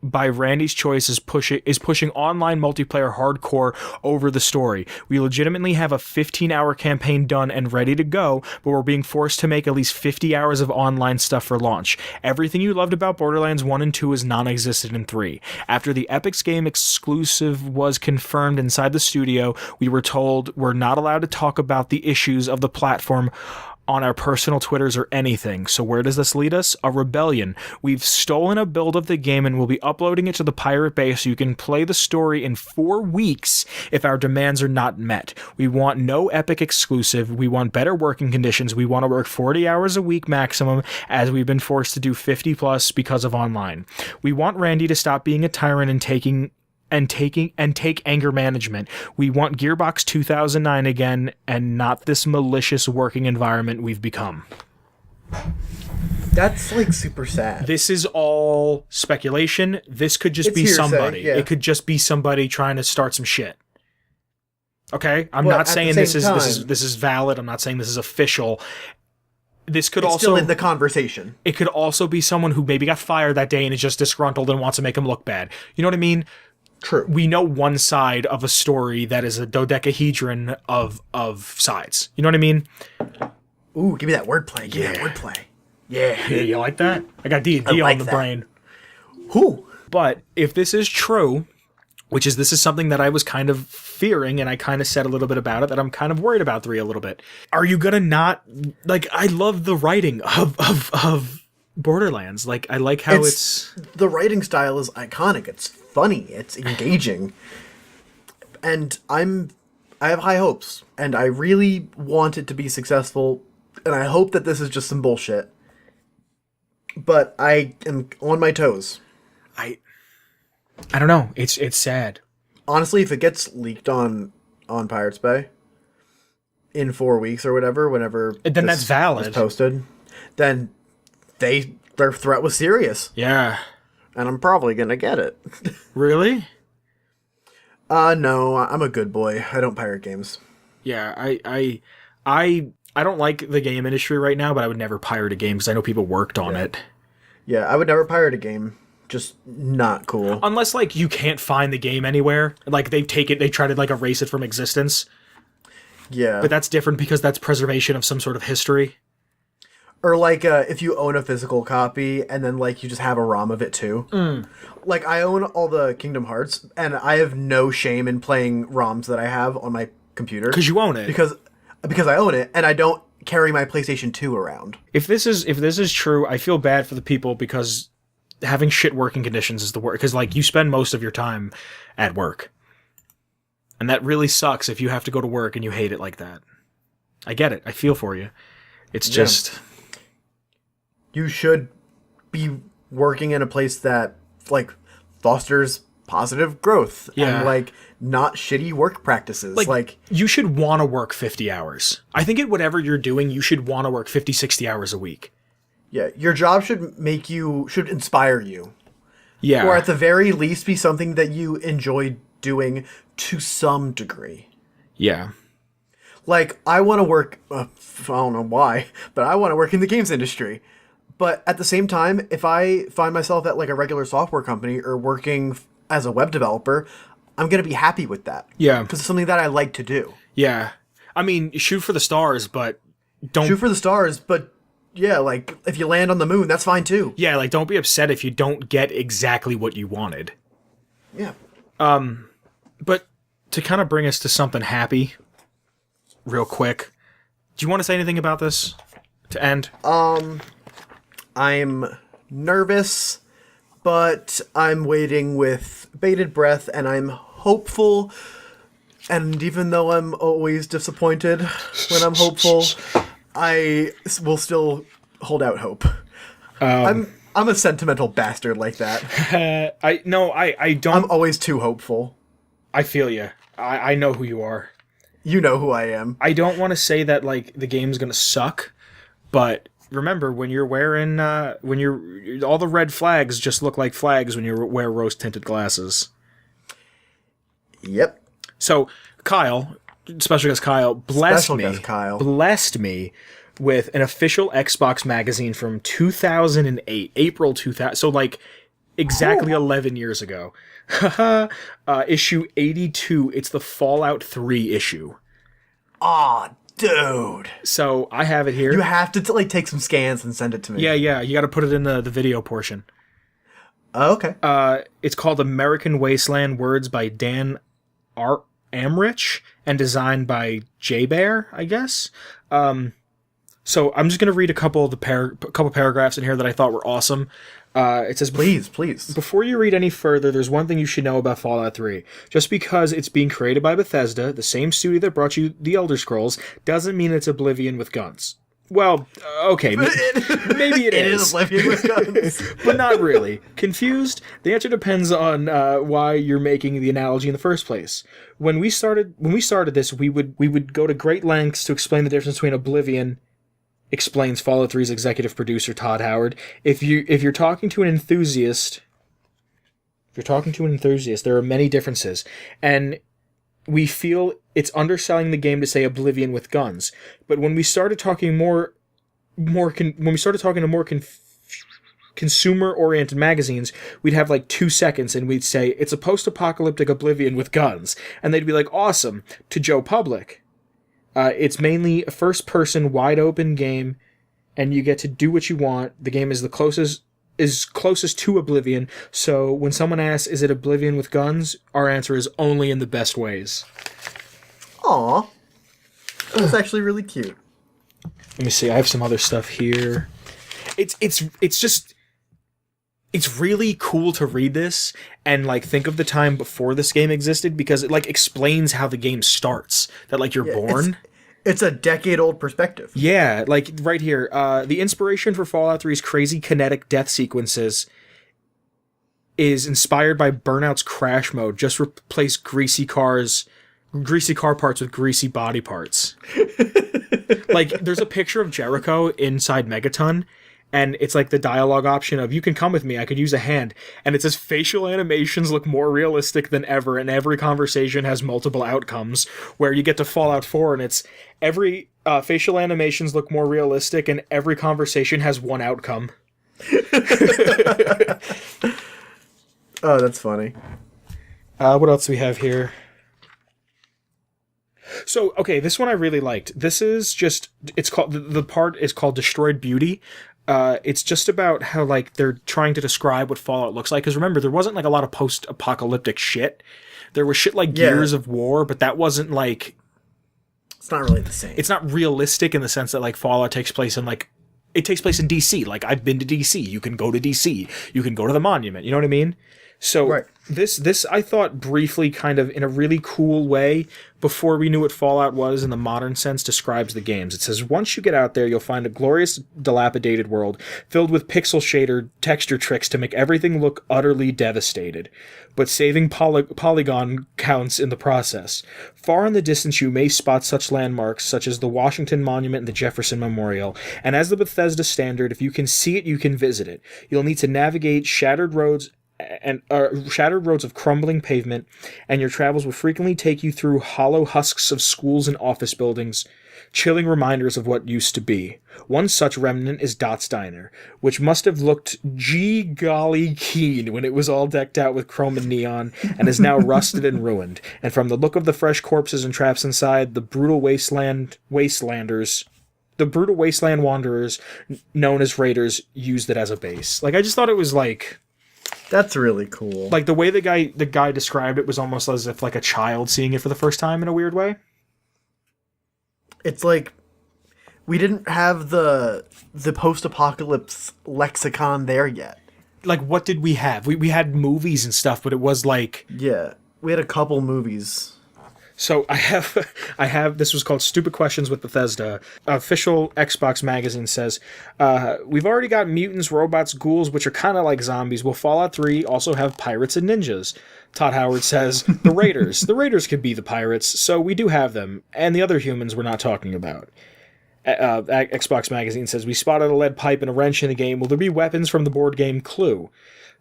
by Randy's choice is pushing online multiplayer hardcore over the story. We legitimately have a 15-hour campaign done and ready to go, but we're being forced to make at least 50 hours of online stuff for launch. Everything you loved about Borderlands 1 and 2 is non-existent in 3. After the Epic's game exclusive was confirmed inside the studio, we were told we're not allowed to talk about the issues of the platform on our personal Twitters or anything. So where does this lead us? A rebellion. We've stolen a build of the game and we'll be uploading it to the Pirate Bay so you can play the story in 4 weeks if our demands are not met. We want no Epic exclusive. We want better working conditions. We want to work 40 hours a week maximum, as we've been forced to do 50 plus because of online. We want Randy to stop being a tyrant and take anger management. We want Gearbox 2009 again, and not this malicious working environment we've become. That's like super sad. This is all speculation. This could just be hearsay, somebody. yeah. It could just be somebody trying to start some shit. Okay? I'm Well, not at saying the this same is valid. I'm not saying this is official. This could It's also still in the conversation. It could also be someone who maybe got fired that day and is just disgruntled and wants to make him look bad. You know what I mean? True. We know one side of a story that is a dodecahedron of sides. You know what I mean? Ooh, give me that wordplay. Give me that wordplay. Yeah, you like that? I got D&D like on the that. brain. Who? But if this is true, this is something that I was kind of fearing, and I kind of said a little bit about it, that I'm kind of worried about 3 a little bit. Are you gonna not... Like, I love the writing of Borderlands. Like, I like how it's... The writing style is iconic. It's funny. It's engaging. And I'm I have high hopes, and I really want it to be successful, and I hope that this is just some bullshit. But I am on my toes. I don't know. It's sad. Honestly, if it gets leaked on Pirates Bay in 4 weeks or whatever, whenever Then that's valid. is posted, then their threat was serious, Yeah. and I'm probably gonna get it. Really? No, I'm a good boy. I don't pirate games. Yeah. I don't like the game industry right now, but I would never pirate a game because I know people worked on it. Yeah, I would never pirate a game. Just not cool. Unless like you can't find the game anywhere, like they try to like erase it from existence. Yeah, But that's different because that's preservation of some sort of history. or like if you own a physical copy and then like you just have a ROM of it too. Like I own all the Kingdom Hearts, and I have no shame in playing ROMs that I have on my computer Because you own it. because I own it, and I don't carry my PlayStation 2 around. If this is true, I feel bad for the people because having shit working conditions is the worst. Because like you spend most of your time at work, and that really sucks if you have to go to work and you hate it like that. I get it. I feel for you. It's just You should be working in a place that like fosters positive growth Yeah. and like not shitty work practices. Like you should want to work 50 hours. I think at whatever you're doing, you should want to work 50, 60 hours a week. yeah, your job should inspire you. Yeah. Or at the very least be something that you enjoy doing to some degree. Yeah. Like, I want to work, I don't know why, but I want to work in the games industry. But at the same time, if I find myself at like a regular software company or working as a web developer, I'm going to be happy with that. Yeah. Because it's something that I like to do. Yeah. I mean, shoot for the stars, but don't Shoot for the stars, but yeah, like, if you land on the moon, that's fine too. Yeah, like don't be upset if you don't get exactly what you wanted. Yeah. But to kind of bring us to something happy, real quick, do you want to say anything about this to end? I'm nervous, but I'm waiting with bated breath, and I'm hopeful. And even though I'm always disappointed when I'm hopeful, I will still hold out hope. I'm a sentimental bastard like that. I don't. I'm always too hopeful. I feel you. I know who you are. You know who I am. I don't want to say that like the game's gonna suck, but remember when you're wearing all the red flags just look like flags when you wear rose tinted glasses. Yep. So Kyle, special guest Kyle, blessed me with an official Xbox magazine from 2008, April 2000. So like exactly 11 years ago. Issue 82. It's the Fallout 3 issue. Aw, dude. So I have it here. You have to like take some scans and send it to me. Yeah. You got to put it in the video portion. Oh, okay. It's called American Wasteland, words by Dan Amrich and designed by J Bear, I guess. So I'm just going to read a couple of the couple paragraphs in here that I thought were awesome. It says, Please. Before you read any further, there's one thing you should know about Fallout 3. Just because it's being created by Bethesda, the same studio that brought you The Elder Scrolls, doesn't mean it's Oblivion with guns. Well, okay, maybe it is. It is Oblivion with guns. But not really. Confused? The answer depends on why you're making the analogy in the first place. When we started this, we would go to great lengths to explain the difference between Oblivion, explains Fallout 3's executive producer Todd Howard. If you're talking to an enthusiast, there are many differences, and we feel it's underselling the game to say Oblivion with guns. But when we started talking consumer-oriented magazines, we'd have like 2 seconds and we'd say, it's a post-apocalyptic Oblivion with guns. And they'd be like, awesome, to Joe Public. It's mainly a first-person, wide-open game, and you get to do what you want. The game is closest to Oblivion, so when someone asks, is it Oblivion with guns? Our answer is only in the best ways. Aw. That's actually really cute. Let me see, I have some other stuff here. It's it's really cool to read this and like think of the time before this game existed, because it like explains how the game starts, that like you're born. It's a decade-old perspective. Yeah, like right here, the inspiration for Fallout 3's crazy kinetic death sequences is inspired by Burnout's crash mode. Just replace greasy car parts with greasy body parts. Like, there's a picture of Jericho inside Megaton, and it's like the dialogue option of, you can come with me, I could use a hand. And it says facial animations look more realistic than ever, and every conversation has multiple outcomes, where you get to Fallout 4 and it's every facial animations look more realistic and every conversation has one outcome. Oh, that's funny. What else do we have here? So, okay, this one I really liked. This is just, it's called, the part is called Destroyed Beauty. It's just about how, like, they're trying to describe what Fallout looks like. Because remember, there wasn't, like, a lot of post-apocalyptic shit. There was shit like Gears of War, but that wasn't, like... It's not really the same. It's not realistic in the sense that, like, Fallout takes place in, like... It takes place in DC. Like, I've been to DC. You can go to DC. You can go to the Monument. You know what I mean? So right. This I thought briefly, kind of in a really cool way, before we knew what Fallout was in the modern sense, describes the games. It says, once you get out there, you'll find a glorious, dilapidated world filled with pixel shader texture tricks to make everything look utterly devastated, but saving polygon counts in the process. Far in the distance, you may spot such landmarks such as the Washington Monument and the Jefferson Memorial, and as the Bethesda standard, if you can see it, you can visit it. You'll need to navigate shattered roads of crumbling pavement, and your travels will frequently take you through hollow husks of schools and office buildings, chilling reminders of what used to be. One such remnant is Dot's Diner, which must have looked gee-golly keen when it was all decked out with chrome and neon, and is now rusted and ruined. And from the look of the fresh corpses and traps inside, the brutal wasteland wanderers, known as raiders, used it as a base. Like, I just thought it was like... That's really cool. Like, the way the guy described it was almost as if, like, a child seeing it for the first time in a weird way. It's like, we didn't have the post-apocalypse lexicon there yet. Like, what did we have? We had movies and stuff, but it was like... Yeah, we had a couple movies. So I have, this was called Stupid Questions with Bethesda. Official Xbox magazine says, we've already got mutants, robots, ghouls, which are kind of like zombies. Will Fallout 3 also have pirates and ninjas? Todd Howard says, the Raiders. The Raiders could be the pirates, so we do have them. And the other humans we're not talking about. Xbox magazine says, we spotted a lead pipe and a wrench in the game. Will there be weapons from the board game Clue?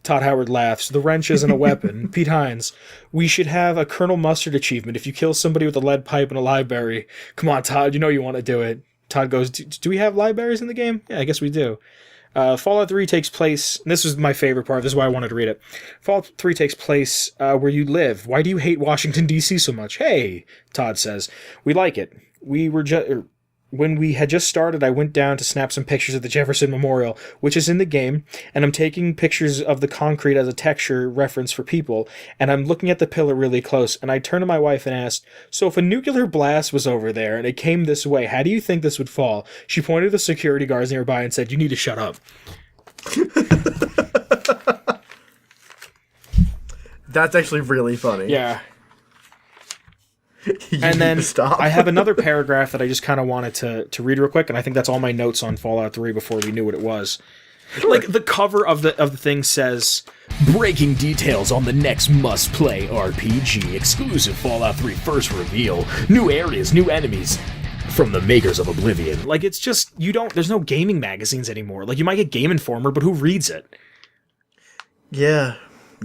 Todd Howard laughs. The wrench isn't a weapon. Pete Hines. We should have a Colonel Mustard achievement. If you kill somebody with a lead pipe and a library. Come on, Todd. You know you want to do it. Todd goes, do we have libraries in the game? Yeah, I guess we do. Fallout 3 takes place... And this was my favorite part. This is why I wanted to read it. Fallout 3 takes place where you live. Why do you hate Washington, D.C. so much? Hey, Todd says. We like it. When we had just started, I went down to snap some pictures of the Jefferson Memorial, which is in the game, and I'm taking pictures of the concrete as a texture reference for people, and I'm looking at the pillar really close, and I turned to my wife and asked, so if a nuclear blast was over there and it came this way, how do you think this would fall? She pointed to the security guards nearby and said, you need to shut up. That's actually really funny. Yeah. And then I have another paragraph that I just kind of wanted to read real quick, and I think that's all my notes on Fallout 3 before we knew what it was. Sure. Like, the cover of the thing says, breaking details on the next must-play RPG, exclusive Fallout 3 first reveal, new areas, new enemies, from the makers of Oblivion. Like, it's just, there's no gaming magazines anymore. Like, you might get Game Informer, but who reads it? Yeah,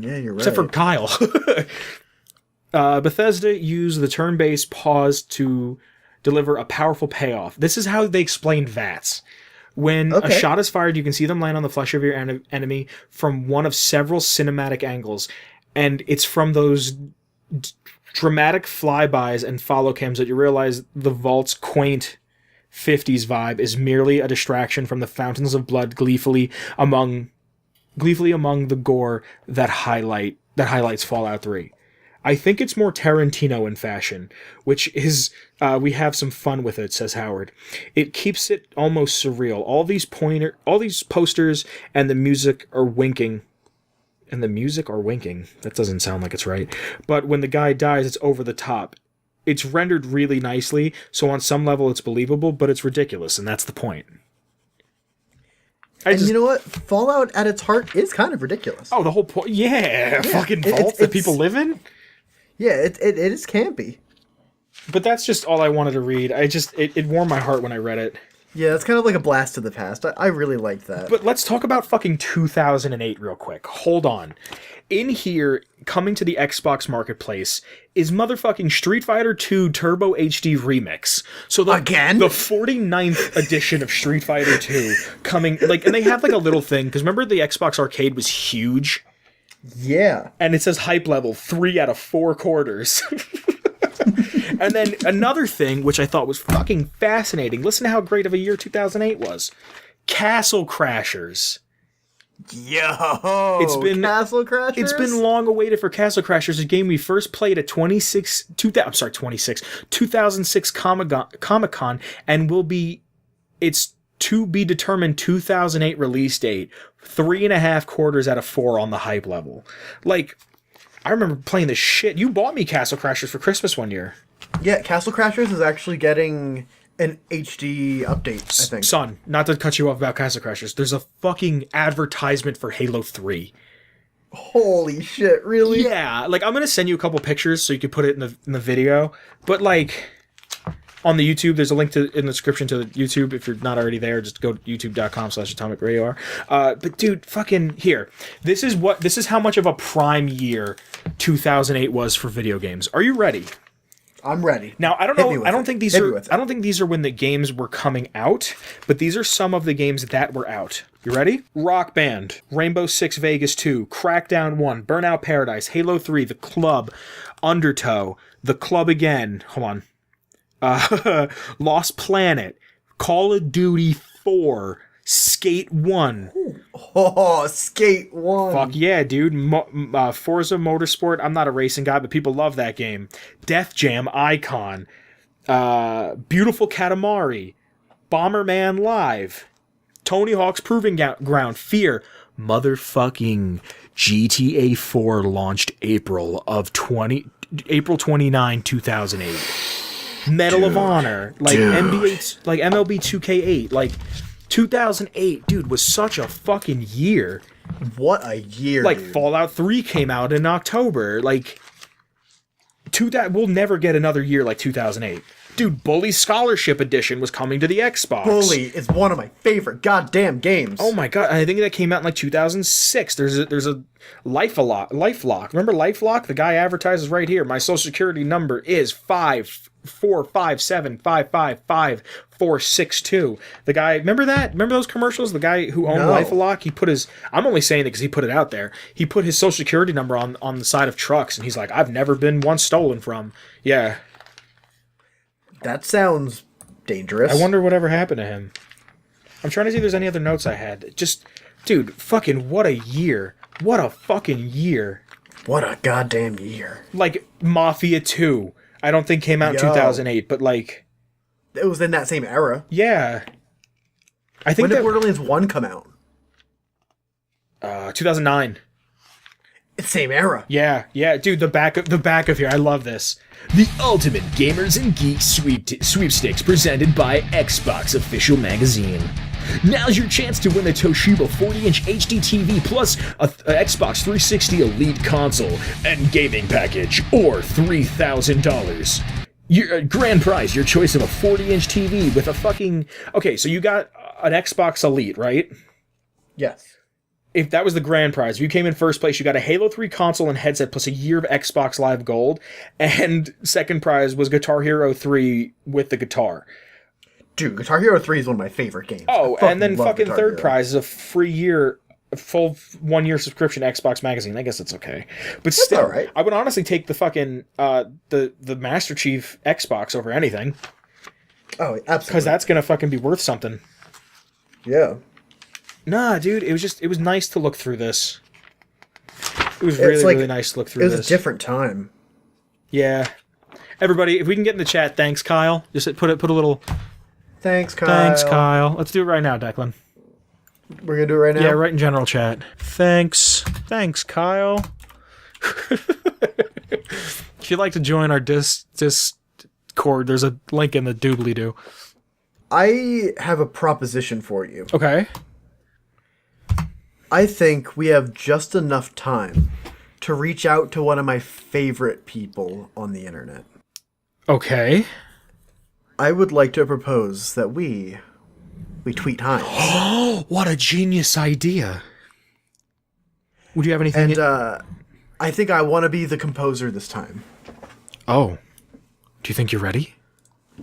you're right. Except for Kyle. Bethesda used the turn-based pause to deliver a powerful payoff. This is how they explained VATS. When a shot is fired, you can see them land on the flesh of your enemy from one of several cinematic angles. And it's from those dramatic flybys and follow cams that you realize the Vault's quaint 50s vibe is merely a distraction from the fountains of blood gleefully among the gore that highlights Fallout 3. I think it's more Tarantino in fashion, which is, we have some fun with it, says Howard. It keeps it almost surreal. All these posters and the music are winking and the music are winking. That doesn't sound like it's right. But when the guy dies, it's over the top. It's rendered really nicely, so on some level it's believable, but it's ridiculous, and that's the point. You know what? Fallout at its heart is kind of ridiculous. Oh, the whole point. Yeah, fucking vaults that people live in? Yeah, it is campy. But that's just all I wanted to read. It warmed my heart when I read it. Yeah, it's kind of like a blast to the past. I really liked that. But let's talk about fucking 2008 real quick. Hold on. In here, coming to the Xbox Marketplace, is motherfucking Street Fighter 2 Turbo HD Remix. So Again? The 49th edition of Street Fighter 2 coming, like, and they have like a little thing, because remember the Xbox Arcade was huge? Yeah. And it says hype level 3 out of 4 quarters. And then another thing, which I thought was fucking fascinating. Listen to how great of a year 2008 was. Castle Crashers. Yo, It's been Castle Crashers? It's been long awaited for Castle Crashers, a game we first played at 2006 Comic-Con, and it's to be determined 2008 release date. 3.5 quarters out of 4 on the hype level. Like, I remember playing this shit. You bought me Castle Crashers for Christmas one year. Yeah, Castle Crashers is actually getting an HD update, I think. Son, not to cut you off about Castle Crashers, there's a fucking advertisement for Halo 3. Holy shit, really? Yeah, like, I'm gonna send you a couple pictures so you can put it in the video, but like, on the YouTube, there's a link in the description to the YouTube. If you're not already there, just go to youtube.com/atomicradar. But dude, fucking here. This is how much of a prime year 2008 was for video games. Are you ready? I'm ready. Now, I don't know. I don't think these are when the games were coming out, but these are some of the games that were out. You ready? Rock Band, Rainbow Six Vegas 2, Crackdown 1, Burnout Paradise, Halo 3, The Club, Undertow, The Club Again. Hold on. Lost Planet, Call of Duty 4, Skate 1. Oh, Skate 1. Fuck yeah, dude. Forza Motorsport. I'm not a racing guy, but people love that game. Def Jam Icon. Beautiful Katamari. Bomberman Live. Tony Hawk's Proving Ground. Fear. Motherfucking GTA 4 launched April 29, 2008. Medal of Honor. Like NBA, like MLB 2K8. Like 2008, dude, was such a fucking year. What a year, Like, dude. Fallout 3 came out in October. Like, we'll never get another year like 2008. Dude, Bully Scholarship Edition was coming to the Xbox. Bully is one of my favorite goddamn games. Oh my god, I think that came out in like 2006. There's a LifeLock. Remember LifeLock? The guy advertises right here. My social security number is 54575555462. The guy, remember that? Remember those commercials? The guy who owned LifeLock, he put his, I'm only saying it because he put it out there. He put his social security number on the side of trucks, and he's like, I've never been once stolen from. Yeah. That sounds dangerous. I wonder whatever happened to him. I'm trying to see if there's any other notes I had. Just, dude, fucking what a year. What a fucking year. What a goddamn year. Like, Mafia 2. I don't think came out in 2008, but like... It was in that same era. Yeah. I think when did Borderlands 1 come out? 2009. It's same era. Yeah, dude, the back of here, I love this. The Ultimate Gamers and Geeks Sweepstakes presented by Xbox Official Magazine. Now's your chance to win a Toshiba 40-inch HD TV plus a Xbox 360 Elite console and gaming package, or $3,000. Your grand prize, your choice of a 40-inch TV with a fucking... Okay, so you got an Xbox Elite, right? Yes. If that was the grand prize, if you came in first place, you got a Halo 3 console and headset plus a year of Xbox Live Gold, and second prize was Guitar Hero 3 with the guitar. Dude, Guitar Hero 3 is one of my favorite games. Oh, and then fucking Guitar third Hero. prize is a free year, a full 1 year subscription to Xbox Magazine. I guess it's okay. But still, alright. I would honestly take the fucking, the Master Chief Xbox over anything. Oh, absolutely. Because that's gonna fucking be worth something. Yeah. Nah, dude, it was nice to look through this. It was really nice to look through this. It was a different time. Yeah. Everybody, if we can get in the chat, thanks, Kyle. Just put a little... Thanks, Kyle. Thanks, Kyle. Let's do it right now, Declan. We're gonna do it right now? Yeah, right in general chat. Thanks, Kyle. If you'd like to join our Discord, there's a link in the doobly-doo. I have a proposition for you. Okay. I think we have just enough time to reach out to one of my favorite people on the internet. Okay. I would like to propose that we tweet Heinz. Oh, what a genius idea. Would you have anything? And I think I want to be the composer this time. Oh. Do you think you're ready?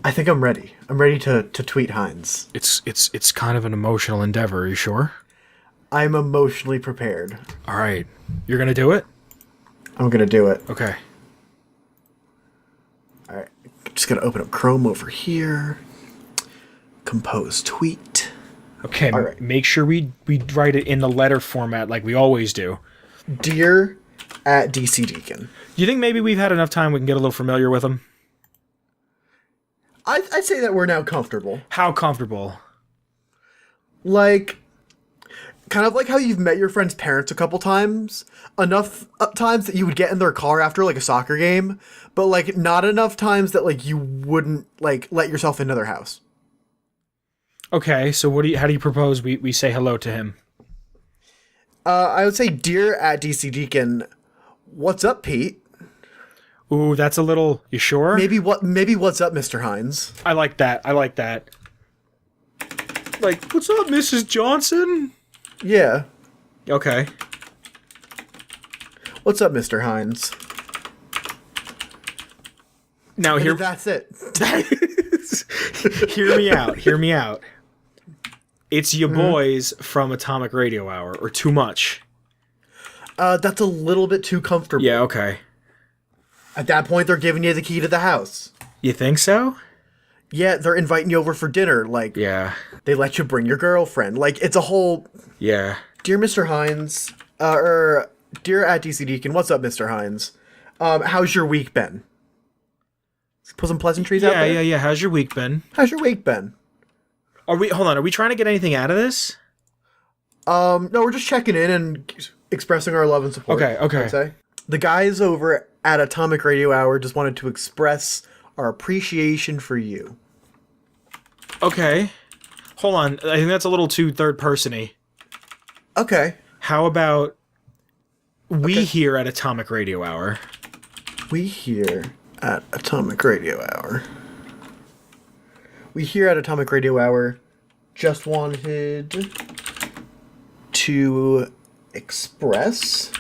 I think I'm ready. I'm ready to tweet Heinz. It's kind of an emotional endeavor, are you sure? I'm emotionally prepared. All right. You're going to do it? I'm going to do it. Okay. All right. Just going to open up Chrome over here. Compose tweet. Okay. All right. Make sure we write it in the letter format like we always do. Dear at DC Deacon. Do you think maybe we've had enough time we can get a little familiar with him? I'd say that we're now comfortable. How comfortable? Like, kind of like how you've met your friend's parents a couple times. Enough times that you would get in their car after, like, a soccer game. But, like, not enough times that, like, you wouldn't, like, let yourself into their house. Okay, so how do you propose we say hello to him? I would say, Dear at DC Deacon, what's up, Pete? Ooh, that's a little... You sure? Maybe what's up, Mr. Hines? I like that. Like, what's up, Mrs. Johnson? Yeah. Okay. What's up, Mr. Hines? Now here... That's it. Hear me out. It's your boys from Atomic Radio Hour, or too much. That's a little bit too comfortable. Yeah, okay. At that point, they're giving you the key to the house. You think so? Yeah, they're inviting you over for dinner. Like, Yeah. they let you bring your girlfriend. Like, it's a whole... Yeah. Dear Mr. Hines, or Dear at DC Deacon, what's up, Mr. Hines? How's your week been? Put some pleasantries out there? Yeah. How's your week been? How's your week been? Hold on, are we trying to get anything out of this? No, we're just checking in and expressing our love and support. Okay. I'd say. The guys over at Atomic Radio Hour just wanted to express our appreciation for you. Okay. Hold on, I think that's a little too third-person-y. Okay. How about we here at Atomic Radio Hour? We here at Atomic Radio Hour. We here at Atomic Radio Hour just wanted to express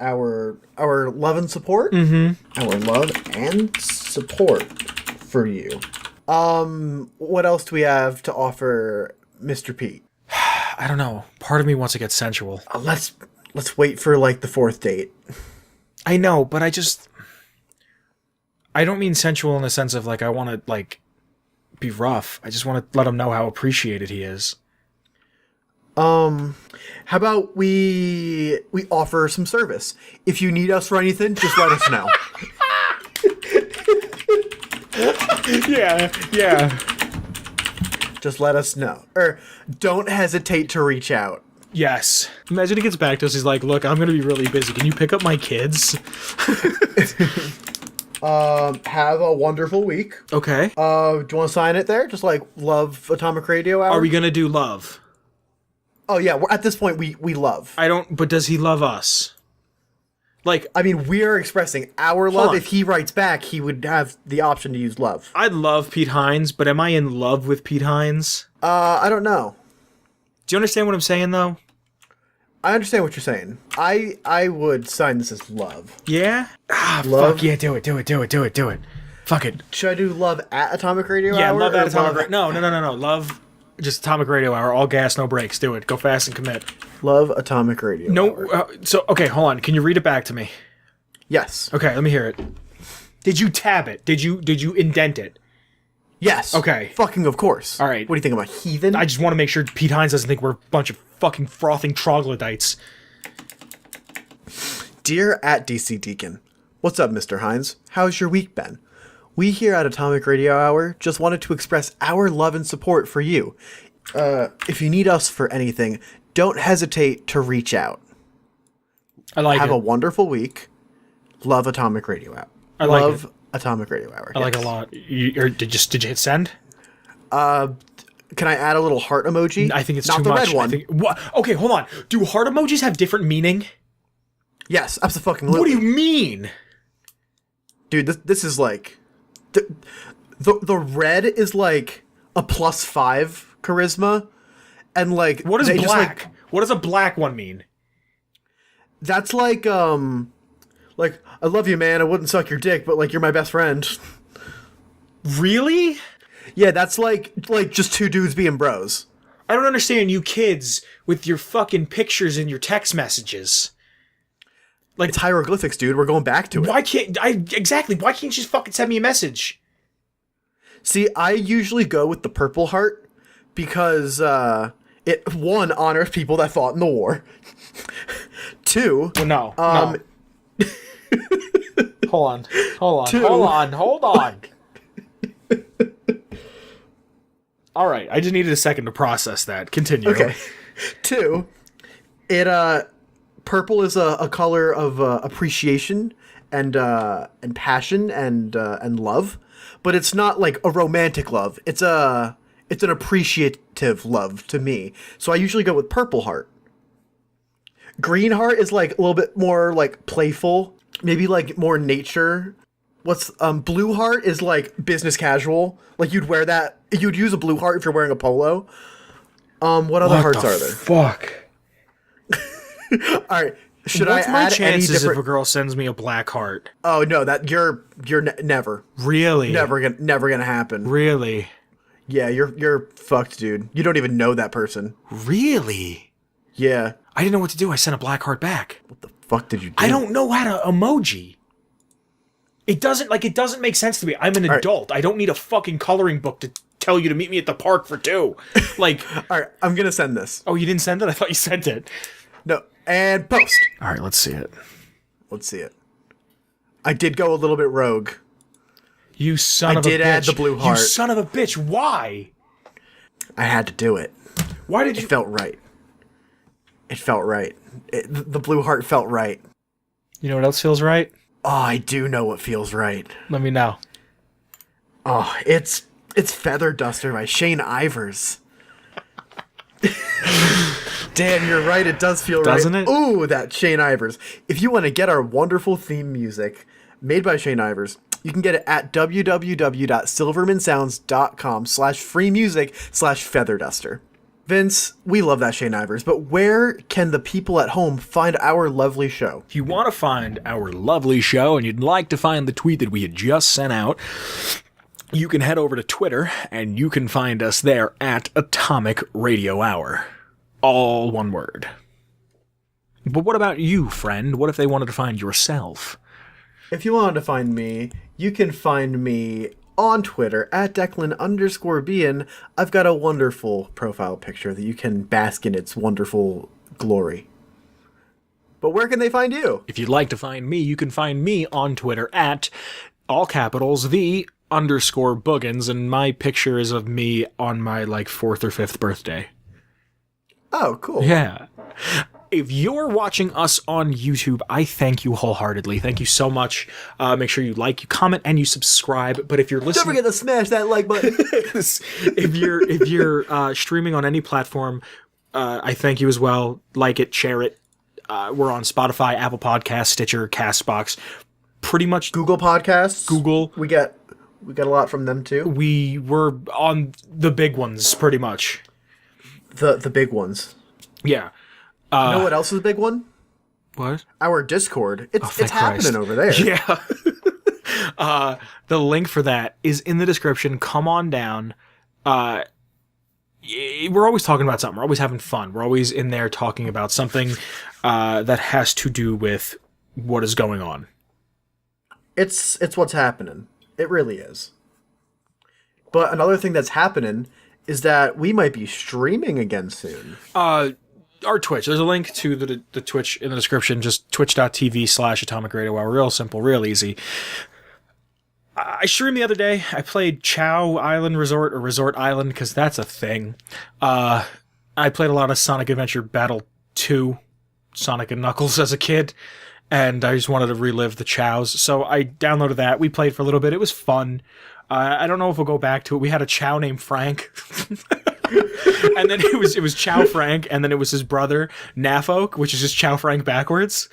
our love and support. Mm-hmm. Our love and support for you. What else do we have to offer, Mr. Pete? I don't know. Part of me wants to get sensual. Let's wait for, like, the fourth date. I know, but I don't mean sensual in the sense of, like, I want to, like, be rough. I just want to let him know how appreciated he is. How about we offer some service? If you need us for anything, just let us know. Yeah. Just let us know. Or don't hesitate to reach out. Yes. Imagine he gets back to us, he's like, look, I'm going to be really busy. Can you pick up my kids? Have a wonderful week. Okay. Do you want to sign it there? Just like love Atomic Radio Hour? Are we going to do love? Oh yeah, at this point we love. But does he love us? Like, I mean, we are expressing our love. on. If he writes back, he would have the option to use love. I love Pete Hines, but am I in love with Pete Hines? I don't know. Do you understand what I'm saying, though? I understand what you're saying. I would sign this as love. Yeah? Love? Fuck yeah, do it. Fuck it. Should I do love at Atomic Radio Yeah, Hour? love at or Atomic love Radio. No. Love, just Atomic Radio Hour. All gas, no brakes. Do it. Go fast and commit. Love Atomic Radio Hour. No, okay, hold on. Can you read it back to me? Yes. Okay, let me hear it. Did you tab it? Did you indent it? Yes. Okay. Fucking of course. All right. What do you think, I'm a heathen? I just want to make sure Pete Hines doesn't think we're a bunch of fucking frothing troglodytes. Dear at DC Deacon, what's up, Mr. Hines? How's your week been? We here at Atomic Radio Hour just wanted to express our love and support for you. If you need us for anything, don't hesitate to reach out. I like Have it. a wonderful week. Love Atomic Radio Hour. I like Love it. Atomic Radio Hour. I like it a lot. Did you hit send? Can I add a little heart emoji? I think it's not too the much. red one. What? Okay, hold on. Do heart emojis have different meaning? Yes, absolutely. What do you mean? Dude, this is like the red is like a +5 charisma, and like What is they black? just, like, What does a black one mean? that's like I love you, man. I wouldn't suck your dick, but like you're my best friend. Really? Yeah, that's like just two dudes being bros. I don't understand you kids with your fucking pictures in your text messages. Like, It's hieroglyphics, dude. We're going back to it. why can't why can't you just fucking send me a message? See, I usually go with the purple heart because it, one, honors people that fought in the war. Two, Well, no. Hold on. All right, I just needed a second to process that. Continue. okay. Two, it purple is a color of appreciation and passion and love, but it's not like a romantic love. It's an appreciative love to me. So I usually go with purple heart. Green heart is like a little bit more like playful, maybe like more nature. What's blue heart is like business casual. Like you'd wear that. You'd use a blue heart if you're wearing a polo. What other hearts are there? Fuck. All right. Should What's I my add any chances different? if a girl sends me a black heart? Oh no, that you're never Really? never gonna happen. Really? Yeah, you're fucked, dude. You don't even know that person. Really? Yeah. I didn't know what to do. I sent a black heart back. What the fuck did you do? I don't know how to emoji. It doesn't make sense to me. I'm an adult. I don't need a fucking coloring book to tell you to meet me at the park for 2. Like, All right, I'm gonna send this. oh, you didn't send it? I thought you sent it. No, and post. All right, let's see it. Let's see it. I did go a little bit rogue. You son of a bitch. I did add the blue You heart. son of a bitch. Why? I had to do it. Why did It you? felt right. It felt right. The blue heart felt right. You know what else feels right? Oh, I do know what feels right. Let me know. Oh, it's Feather Duster by Shane Ivers. Damn, you're right. It does feel right. Doesn't it? Ooh, that Shane Ivers. If you want to get our wonderful theme music made by Shane Ivers, you can get it at www.silvermansounds.com/free music/featherduster. Vince, we love that Shane Ivers, but where can the people at home find our lovely show? If you want to find our lovely show and you'd like to find the tweet that we had just sent out, you can head over to Twitter and you can find us there at Atomic Radio Hour. All one word. But what about you, friend? What if they wanted to find yourself? If you wanted to find me, you can find me on Twitter at Declan_Bean. I've got a wonderful profile picture that you can bask in its wonderful glory. But where can they find you? If you'd like to find me, you can find me on Twitter at, all capitals, _Buggins, and my picture is of me on my, 4th or 5th birthday. Oh, cool. Yeah. If you're watching us on YouTube, I thank you wholeheartedly. Thank you so much. Make sure you like, you comment, and you subscribe. But if you're Don't listening, forget to smash that like button. if you're streaming on any platform, I thank you as well. Like it, share it. We're on Spotify, Apple Podcasts, Stitcher, Castbox. Pretty much Google Podcasts. Google. We get a lot from them too. We were on the big ones, pretty much. The big ones. Yeah. You know what else is a big one? What? Our Discord. It's Thank happening Christ. over there. Yeah. The link for that is in the description. Come on down. We're always talking about something. We're always having fun. We're always in there talking about something that has to do with what is going on. It's what's happening. It really is. But another thing that's happening is that we might be streaming again soon. Our Twitch. There's a link to the Twitch in the description. Just twitch.tv/Atomic Radio Hour. Real simple, real easy. I streamed the other day. I played Chow Island Resort or Resort Island because that's a thing. I played a lot of Sonic Adventure Battle 2, Sonic and Knuckles as a kid, and I just wanted to relive the Chows. So I downloaded that. We played for a little bit. It was fun. I don't know if we'll go back to it. We had a Chow named Frank. And then it was Chow Frank, and then it was his brother, Nafok, which is just Chow Frank backwards.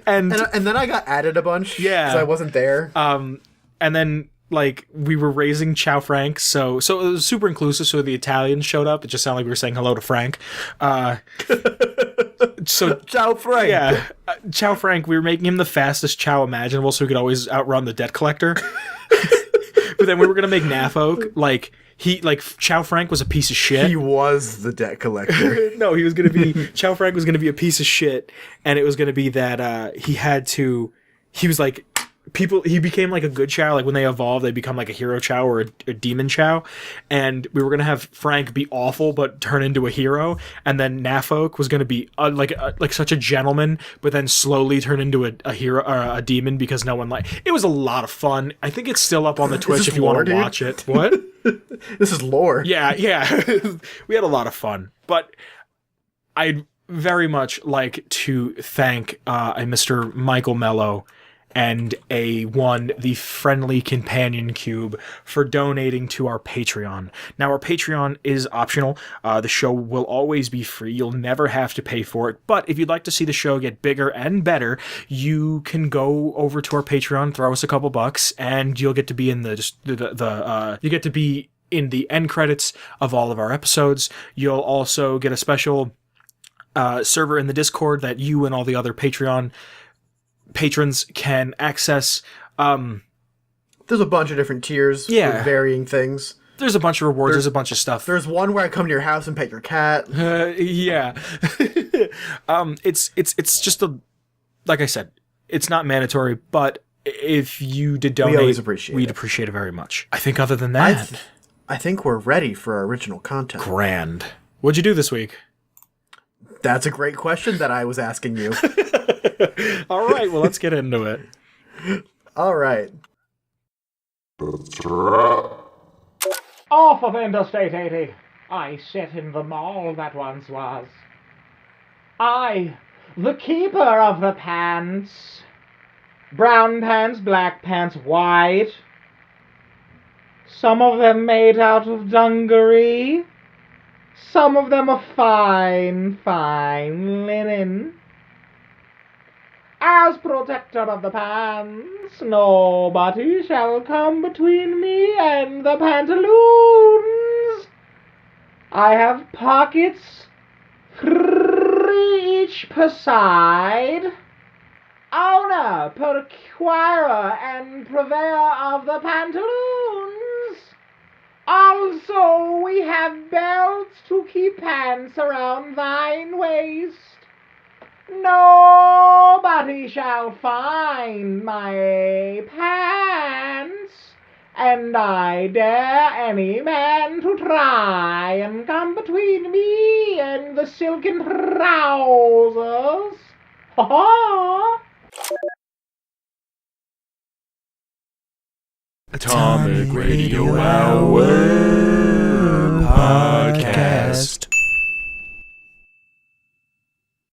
And then I got added a bunch. Yeah. Because I wasn't there. And then, like, we were raising Chow Frank, so it was super inclusive, so the Italians showed up. It just sounded like we were saying hello to Frank. So Chow Frank. Yeah. Chow Frank, we were making him the fastest Chow imaginable so he could always outrun the debt collector. But then we were going to make Nafok, Chow Frank was a piece of shit. He was the debt collector. No, he was going to be... Chow Frank was going to be a piece of shit, and it was going to be that he was like... He became like a good Chow. Like when they evolve, they become like a hero Chow or a demon Chow. And we were going to have Frank be awful, but turn into a hero. And then Nafok was going to be like such a gentleman, but then slowly turn into a hero or a demon because no one it was a lot of fun. I think it's still up on the Twitch if you want to watch it. What? This is lore. Yeah. We had a lot of fun, but I'd very much like to thank a Mr. Michael Mello and the Friendly Companion Cube for donating to our Patreon. Now, our Patreon is optional. The show will always be free. You'll never have to pay for it. But if you'd like to see the show get bigger and better, you can go over to our Patreon, throw us a couple bucks, and you'll get to be in you get to be in the end credits of all of our episodes. You'll also get a special server in the Discord that you and all the other Patreon patrons can access. There's a bunch of different tiers with varying things. There's a bunch of rewards. There's a bunch of stuff. There's one where I come to your house and pet your cat. Yeah. It's just like I said, it's not mandatory, but if you did donate, we'd appreciate it very much. I think other than that, I think we're ready for our original content. Grand. What'd you do this week? That's a great question that I was asking you. All right, well, let's get into it. All right. Off of Interstate 80, I sit in the mall that once was. I, the keeper of the pants. Brown pants, black pants, white. Some of them made out of dungaree. Some of them are fine, fine linen. As protector of the pants, nobody shall come between me and the pantaloons. I have pockets, 3 each per side. Owner, procurer, and purveyor of the pantaloons. Also, we have belts to keep pants around thine waist. Nobody shall find my pants, and I dare any man to try and come between me and the silken trousers. Ha ha! Atomic Radio Hour Podcast.